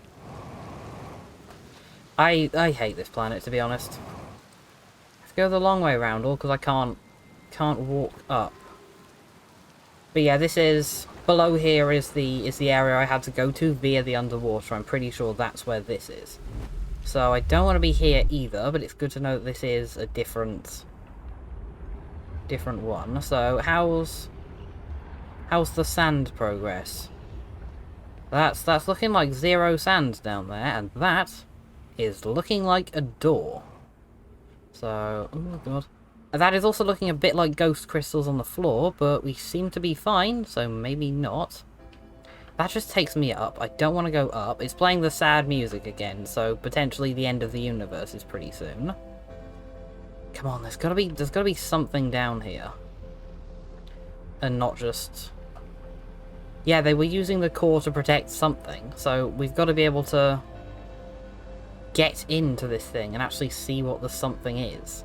I hate this planet, to be honest. Let's go the long way around, all because I can't walk up. But yeah, this is below here is the area I had to go to via the underwater. I'm pretty sure that's where this is. So I don't want to be here either, but it's good to know that this is a different one. So how's the sand progress? That's looking like 0 sand down there, and that is looking like a door. So, oh god. That is also looking a bit like ghost crystals on the floor, but we seem to be fine, so maybe not. That just takes me up. I don't want to go up. It's playing the sad music again, so potentially the end of the universe is pretty soon. Come on, there's gotta be something down here. And not just... Yeah, they were using the core to protect something, so we've got to be able to get into this thing and actually see what the something is.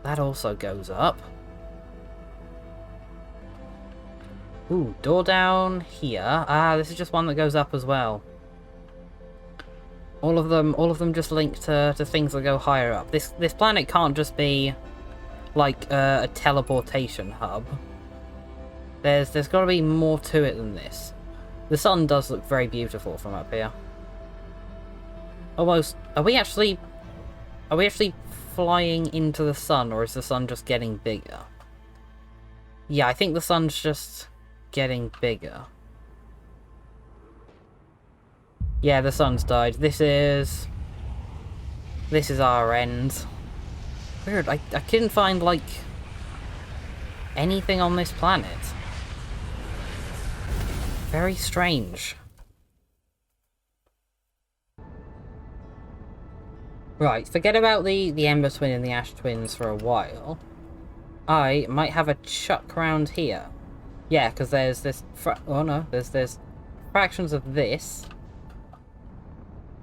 That also goes up. Ooh, door down here. Ah, this is just one that goes up as well. All of them just link to things that go higher up. This planet can't just be like a teleportation hub. There's got to be more to it than this. The sun does look very beautiful from up here. Almost. Are we actually flying into the sun, or is the sun just getting bigger? Yeah, I think the sun's just getting bigger. Yeah, the sun's died. This is our end. Weird, I couldn't find, like, anything on this planet. Very strange. Right, forget about the Ember Twin and the Ash Twins for a while. I might have a chuck around here. Yeah, because there's this... oh no, there's fractions of this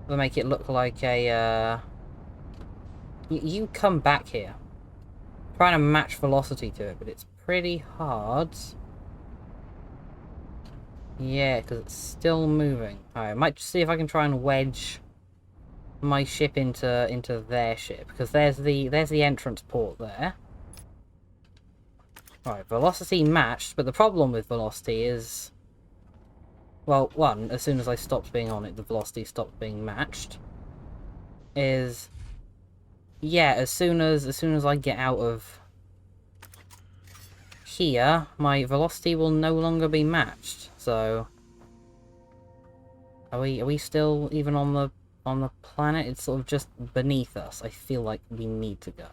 that make it look like a... You come back here. Trying to match velocity to it, but it's pretty hard. Yeah, because it's still moving. Alright, I might just see if I can try and wedge my ship into their ship, because there's the entrance port there. Right, velocity matched, but the problem with velocity is... well, one, as soon as I stopped being on it, the velocity stopped being matched. Is... yeah, as soon as I get out of here, my velocity will no longer be matched. So, are we still even on the planet? It's sort of just beneath us. I feel like we need to go.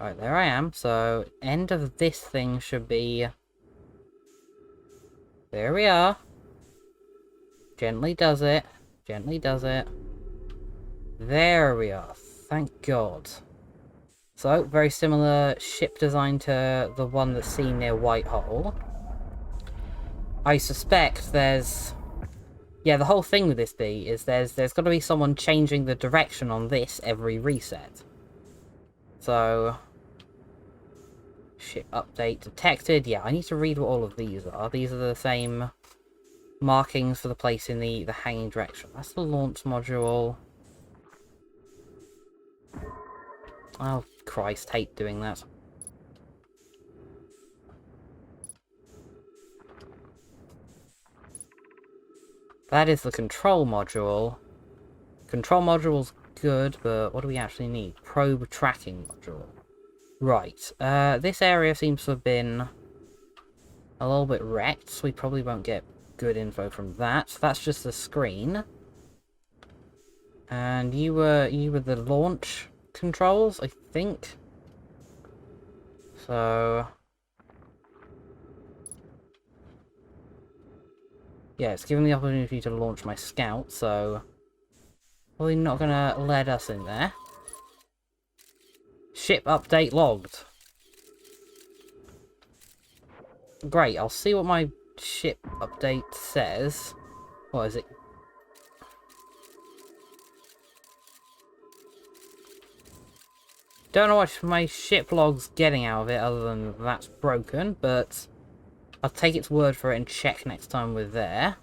Alright, there I am. So, end of this thing should be... there we are. Gently does it. Gently does it. There we are. Thank God. So, very similar ship design to the one that's seen near Whitehole. I suspect there's... yeah, the whole thing with this bee is there's got to be someone changing the direction on this every reset. So... ship update detected. Yeah, I need to read what all of these are. These are the same markings for the place in the hanging direction. That's the launch module. Oh, Christ, hate doing that. That is the control module. Control module's good, but what do we actually need? Probe tracking module. Right, this area seems to have been a little bit wrecked, so we probably won't get good info from that. That's just the screen. And you were the launch controls, I think. So... yeah, it's giving me the opportunity to launch my scout, so... probably not gonna let us in there. Ship update logged. Great, I'll see what my ship update says. What is it? Don't know what my ship log's getting out of it other than that's broken, but I'll take its word for it and check next time we're there.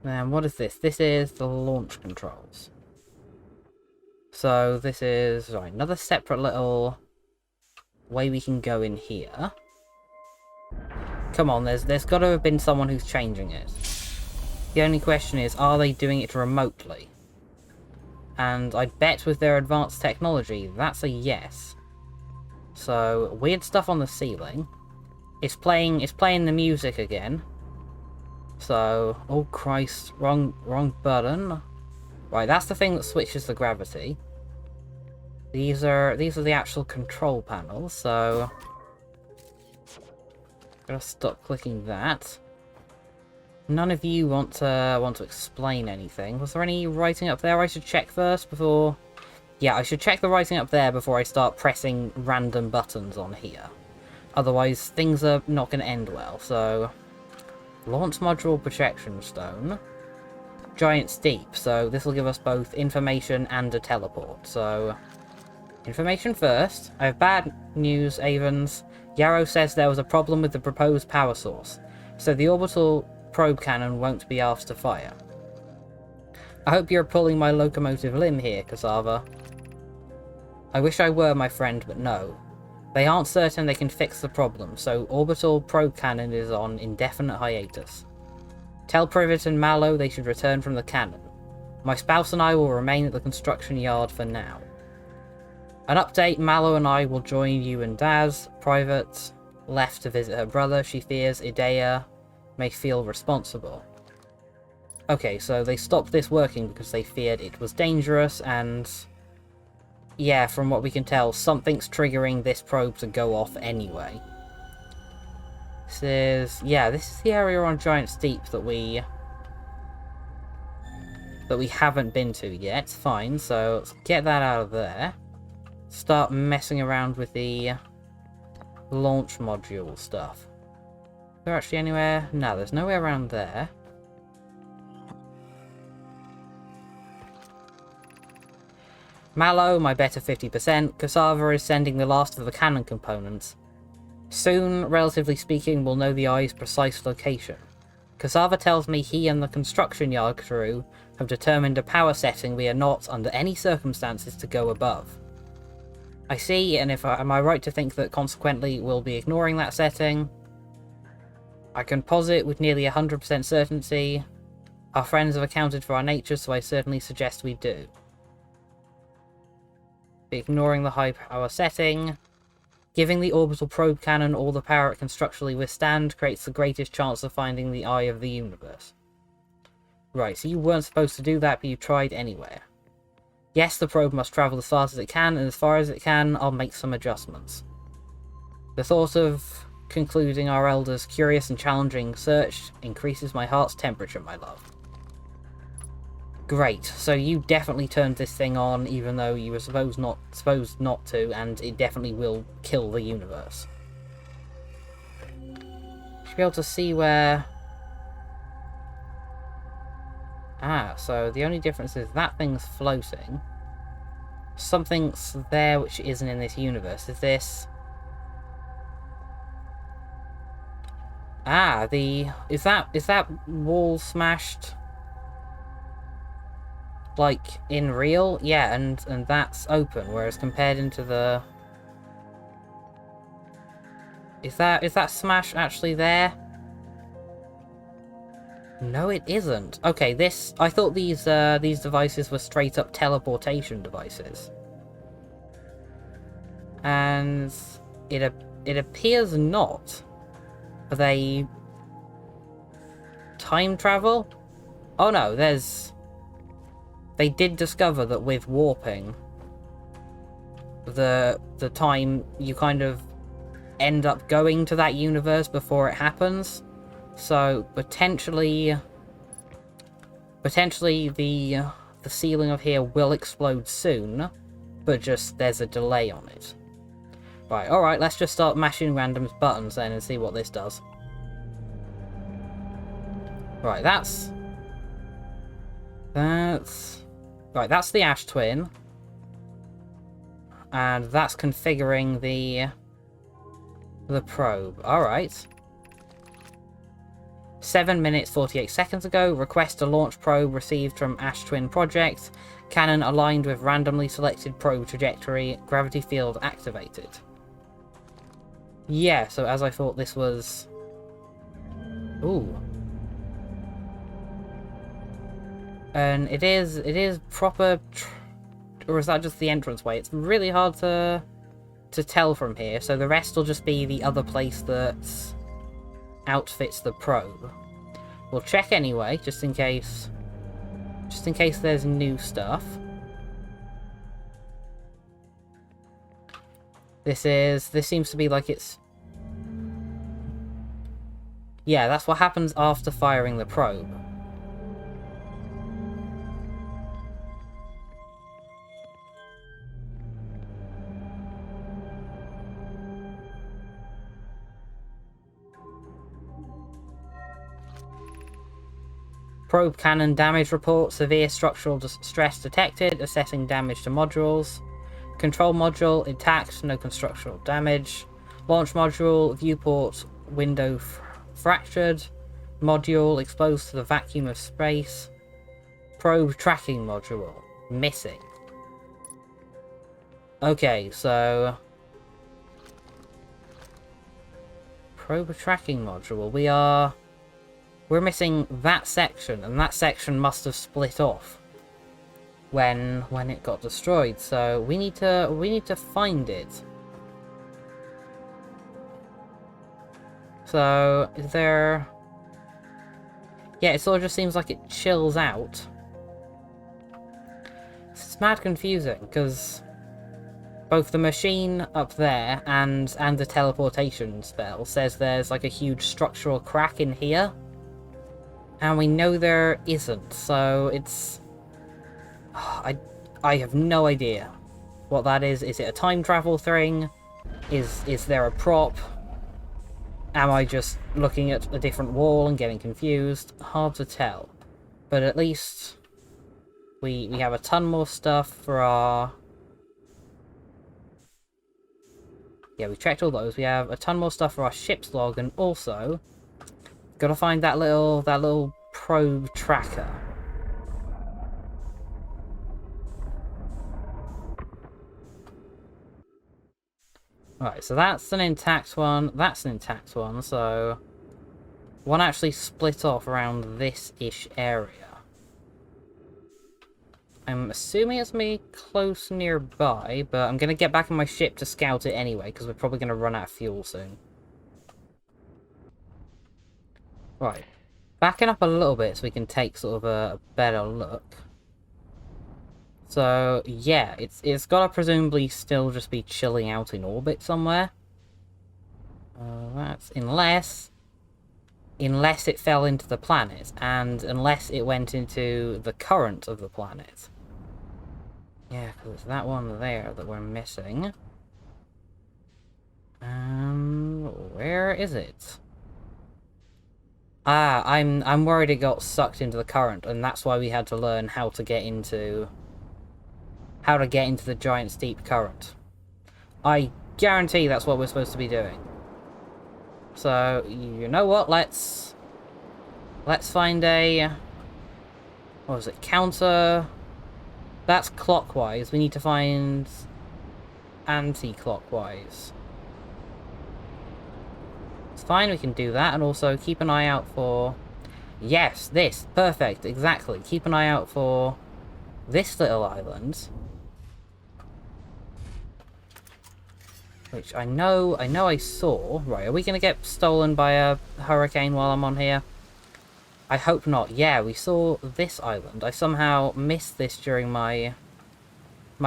Then what is this? This is the launch controls. So this is right, another separate little way we can go in here. Come on, there's got to have been someone who's changing it. The only question is, are they doing it remotely? And I bet with their advanced technology, that's a yes. So, weird stuff on the ceiling. It's playing the music again. So, oh Christ, wrong button. Right, that's the thing that switches the gravity. These are the actual control panels, so... gotta stop clicking that. None of you want to explain anything. Was there any writing up there I should check first before... yeah, I should check the writing up there before I start pressing random buttons on here. Otherwise, things are not going to end well, so... launch module projection stone. Giant steep, so this will give us both information and a teleport, so... Information first. I have bad news, Avens. Yarrow says there was a problem with the proposed power source, so the orbital probe cannon won't be asked to fire. I hope you're pulling my locomotive limb here, Cassava. I wish I were, my friend, but no. They aren't certain they can fix the problem, so orbital probe cannon is on indefinite hiatus. Tell Privet and Mallow they should return from the cannon. My spouse and I will remain at the construction yard for now. An update, Mallow and I will join you and Daz. Privet left to visit her brother. She fears Idea may feel responsible. Okay, so they stopped this working because they feared it was dangerous, and yeah, from what we can tell, something's triggering this probe to go off anyway. This is the area on Giant Steep that we haven't been to yet. Fine, so let's get that out of there. Start messing around with the launch module stuff. Is there actually anywhere? No, there's nowhere around there. Mallow, my better 50%. Cassava is sending the last of the cannon components. Soon, relatively speaking, we'll know the eye's precise location. Cassava tells me he and the construction yard crew have determined a power setting we are not, under any circumstances, to go above. I see, and am I right to think that consequently we'll be ignoring that setting? I can posit with nearly 100% certainty. Our friends have accounted for our nature, so I certainly suggest we do. Be ignoring the high power setting. Giving the orbital probe cannon all the power it can structurally withstand creates the greatest chance of finding the eye of the universe. Right, so you weren't supposed to do that, but you tried anyway. Yes, the probe must travel as fast as it can, and as far as it can, I'll make some adjustments. The thought of concluding our elder's curious and challenging search increases my heart's temperature, my love. Great, so you definitely turned this thing on, even though you were supposed not to, and it definitely will kill the universe. Should be able to see where... Ah, so the only difference is that thing's floating. Something's there which isn't in this universe. Is this... Ah, is that wall smashed? Like, in real? Yeah, and that's open, whereas compared into the... Is that smash actually there? No, it isn't. Okay, I thought these devices were straight up teleportation devices. And it appears not. Are they time travel? Oh no, they did discover that with warping, the time you kind of end up going to that universe before it happens. So potentially the ceiling of here will explode soon, but just there's a delay on it. Right, alright, let's just start mashing random buttons then and see what this does. Right, that's the Ash Twin. And that's configuring the probe. Alright. 7 minutes 48 seconds ago, request a launch probe received from Ash Twin Project. Cannon aligned with randomly selected probe trajectory. Gravity field activated. Yeah, so as I thought this was... Ooh. And it is proper... Or is that just the entranceway? It's really hard to tell from here, so the rest will just be the other place that outfits the probe. We'll check anyway, just in case there's new stuff. This seems to be like it's... Yeah, that's what happens after firing the probe. Probe cannon damage report. Severe structural stress detected. Assessing damage to modules. Control module intact, no constructional damage. Launch module, viewport window fractured. Module exposed to the vacuum of space. Probe tracking module missing. Okay, so probe tracking module. We're missing that section, and that section must have split off when it got destroyed. So we need to find it. So is there? Yeah, it sort of just seems like it chills out. It's mad confusing because both the machine up there and the teleportation spell says there's like a huge structural crack in here. And we know there isn't, so it's... I have no idea what that is. Is it a time travel thing? Is there a prop? Am I just looking at a different wall and getting confused? Hard to tell. But at least we have a ton more stuff for our... Yeah, we checked all those. We have a ton more stuff for our ship's log, and also gotta find that little probe tracker. Right, so that's an intact one. That's an intact one. So one actually split off around this-ish area. I'm assuming it's me close nearby, but I'm going to get back on my ship to scout it anyway, because we're probably going to run out of fuel soon. Right. Backing up a little bit so we can take sort of a better look. So, yeah, it's got to presumably still just be chilling out in orbit somewhere. That's unless it fell into the planet, and unless it went into the current of the planet. Yeah, because it's that one there that we're missing. Where is it? Ah, I'm worried it got sucked into the current, and that's why we had to learn how to get into the giant steep current. I guarantee that's what we're supposed to be doing. So, you know what? Let's find a... What was it? Counter... That's clockwise. We need to find anti-clockwise. It's fine, we can do that, and also keep an eye out for... Yes, this. Perfect, exactly. Keep an eye out for this little island. Which I know I saw. Right, are we going to get stolen by a hurricane while I'm on here? I hope not. Yeah, we saw this island. I somehow missed this during my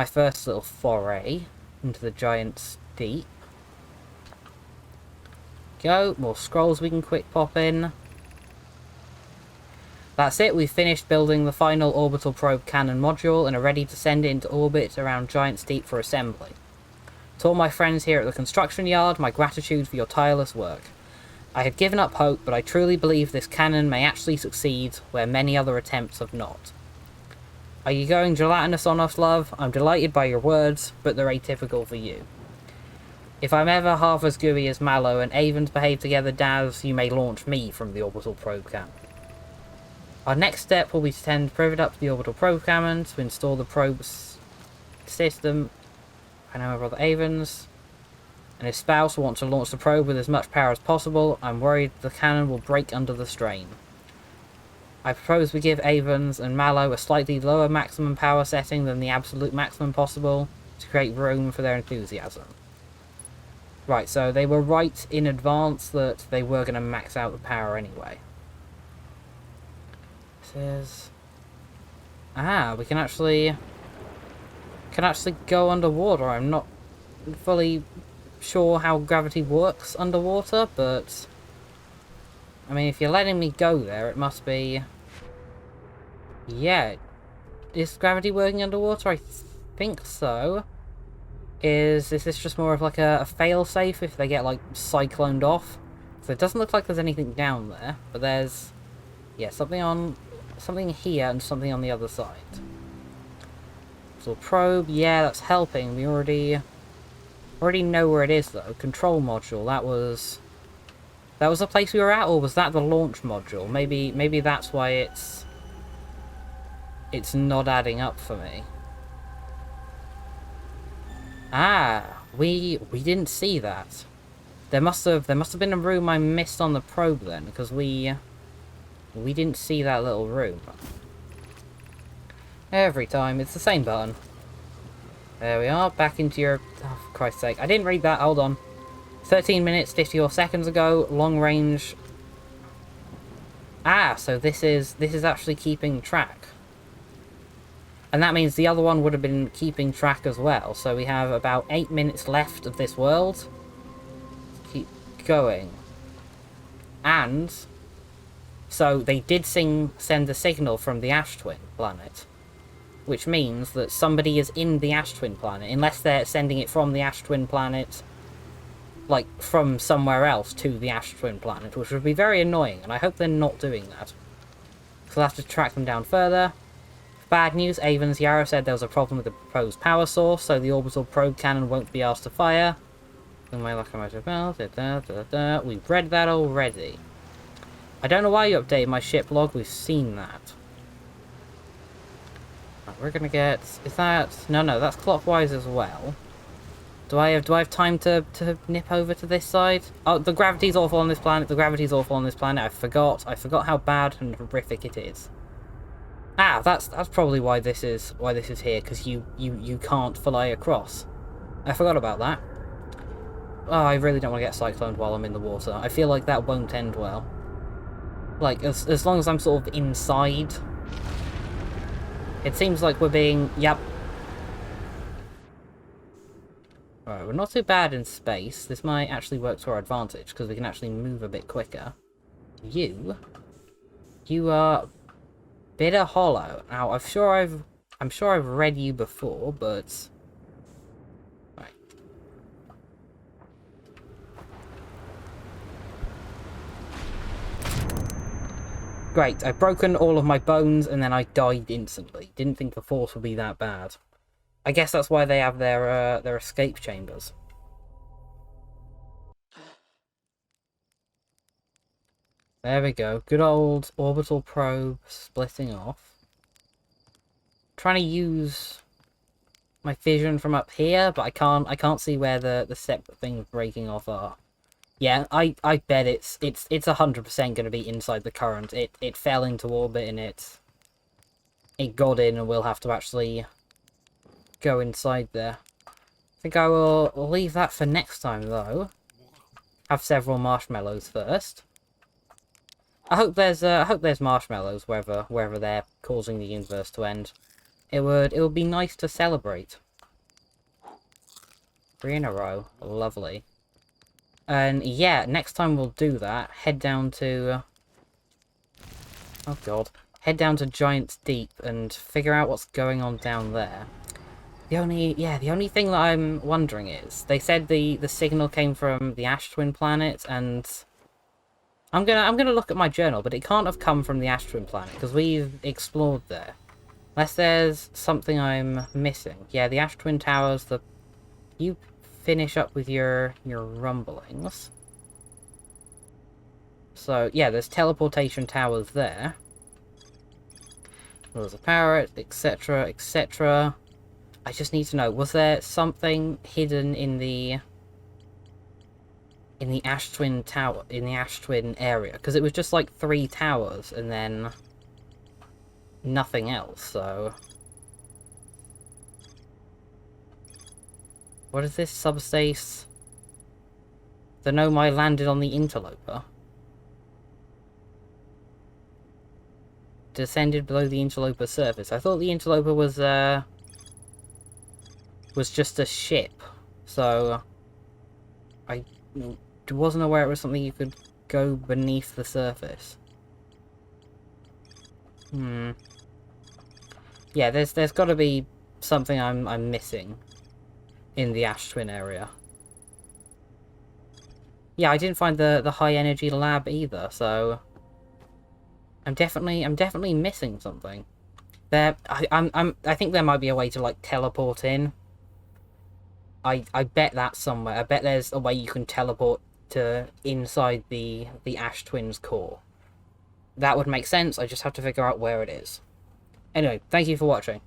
first little foray into the giant steep. Go, more scrolls we can quick pop in. That's it, we've finished building the final orbital probe cannon module and are ready to send it into orbit around Giant Steep for assembly. To all my friends here at the construction yard, my gratitude for your tireless work. I had given up hope, but I truly believe this cannon may actually succeed where many other attempts have not. Are you going gelatinous on us, love? I'm delighted by your words, but they're atypical for you. If I'm ever half as gooey as Mallow and Avens behave together, Daz, you may launch me from the orbital probe cannon. Our next step will be to send Privet up to the orbital probe cannon to install the probe's system. I know my brother Avens and his spouse will want to launch the probe with as much power as possible. I'm worried the cannon will break under the strain. I propose we give Avens and Mallow a slightly lower maximum power setting than the absolute maximum possible to create room for their enthusiasm. Right, so they were right in advance that they were going to max out the power anyway. This is... Ah, we can actually go underwater. I'm not fully sure how gravity works underwater, but I mean, if you're letting me go there, it must be... Yeah. Is gravity working underwater? I think so. Is this just more of like a fail-safe if they get like cycloned off? So it doesn't look like there's anything down there, but there's... Yeah, something here and something on the other side. orbital probe. Yeah, that's helping. We already know where it is though. Control module. That was the place we were at, or was that the launch module? Maybe that's why it's not adding up for me. Ah, we didn't see that. There must have been a room I missed on the probe then, because we didn't see that little room. Every time, it's the same button. There we are, back into your... Oh, for Christ's sake. I didn't read that, hold on. 13 minutes, 54 seconds ago, long range... Ah, so this is actually keeping track. And that means the other one would have been keeping track as well. So we have about 8 minutes left of this world. Keep going. And... So they did send a signal from the Ash Twin planet. Which means that somebody is in the Ash Twin planet. Unless they're sending it from the Ash Twin planet... Like, from somewhere else to the Ash Twin planet. Which would be very annoying. And I hope they're not doing that. So I'll have to track them down further. Bad news, Avon's Yarrow said there was a problem with the proposed power source, so the orbital probe cannon won't be asked to fire. We've read that already. I don't know why you updated my ship log, we've seen that. Right, we're gonna get... Is that... No, that's clockwise as well. Do I have time to nip over to this side? Oh, the gravity's awful on this planet, I forgot how bad and horrific it is. Ah, that's probably why this is here, because you can't fly across. I forgot about that. Oh, I really don't want to get cycloned while I'm in the water. I feel like that won't end well. Like, as long as I'm sort of inside. It seems like we're being... Yep. Alright, we're not too bad in space. This might actually work to our advantage, because we can actually move a bit quicker. You are... Bit of hollow. Now, I'm sure I've read you before, but... Right. Great, I've broken all of my bones and then I died instantly. Didn't think the force would be that bad. I guess that's why they have their escape chambers. There we go. Good old orbital probe splitting off. Trying to use my vision from up here, but I can't see where the separate things breaking off are. Yeah, I bet it's 100% going to be inside the current. It fell into orbit and it got in, and we'll have to actually go inside there. I think I will leave that for next time though. Have several marshmallows first. I hope there's marshmallows wherever they're causing the universe to end. It would be nice to celebrate. 3 in a row, lovely. And yeah, next time we'll do that. Head down to... Oh god. Head down to Giant's Deep and figure out what's going on down there. The only thing that I'm wondering is, they said the signal came from the Ash Twin planet, and I'm gonna look at my journal, but it can't have come from the Ash Twin planet because we've explored there. Unless there's something I'm missing. Yeah, the Ash Twin towers. You finish up with your rumblings. So yeah, there's teleportation towers there. There's a parrot, etc., etc. I just need to know, was there something hidden in the Ash Twin tower, in the Ash Twin area? Because it was just like 3 towers and then nothing else, so... What is this? Subspace? The gnome I landed on the interloper. Descended below the interloper surface. I thought the interloper was just a ship, so I wasn't aware it was something you could go beneath the surface. Yeah, there's got to be something I'm missing in the Ash Twin area. Yeah, I didn't find the high energy lab either, so I'm definitely missing something. I think there might be a way to like teleport in. I bet that's somewhere. I bet there's a way you can teleport to inside the Ash Twins core. That would make sense. I just have to figure out where it is. Anyway, thank you for watching.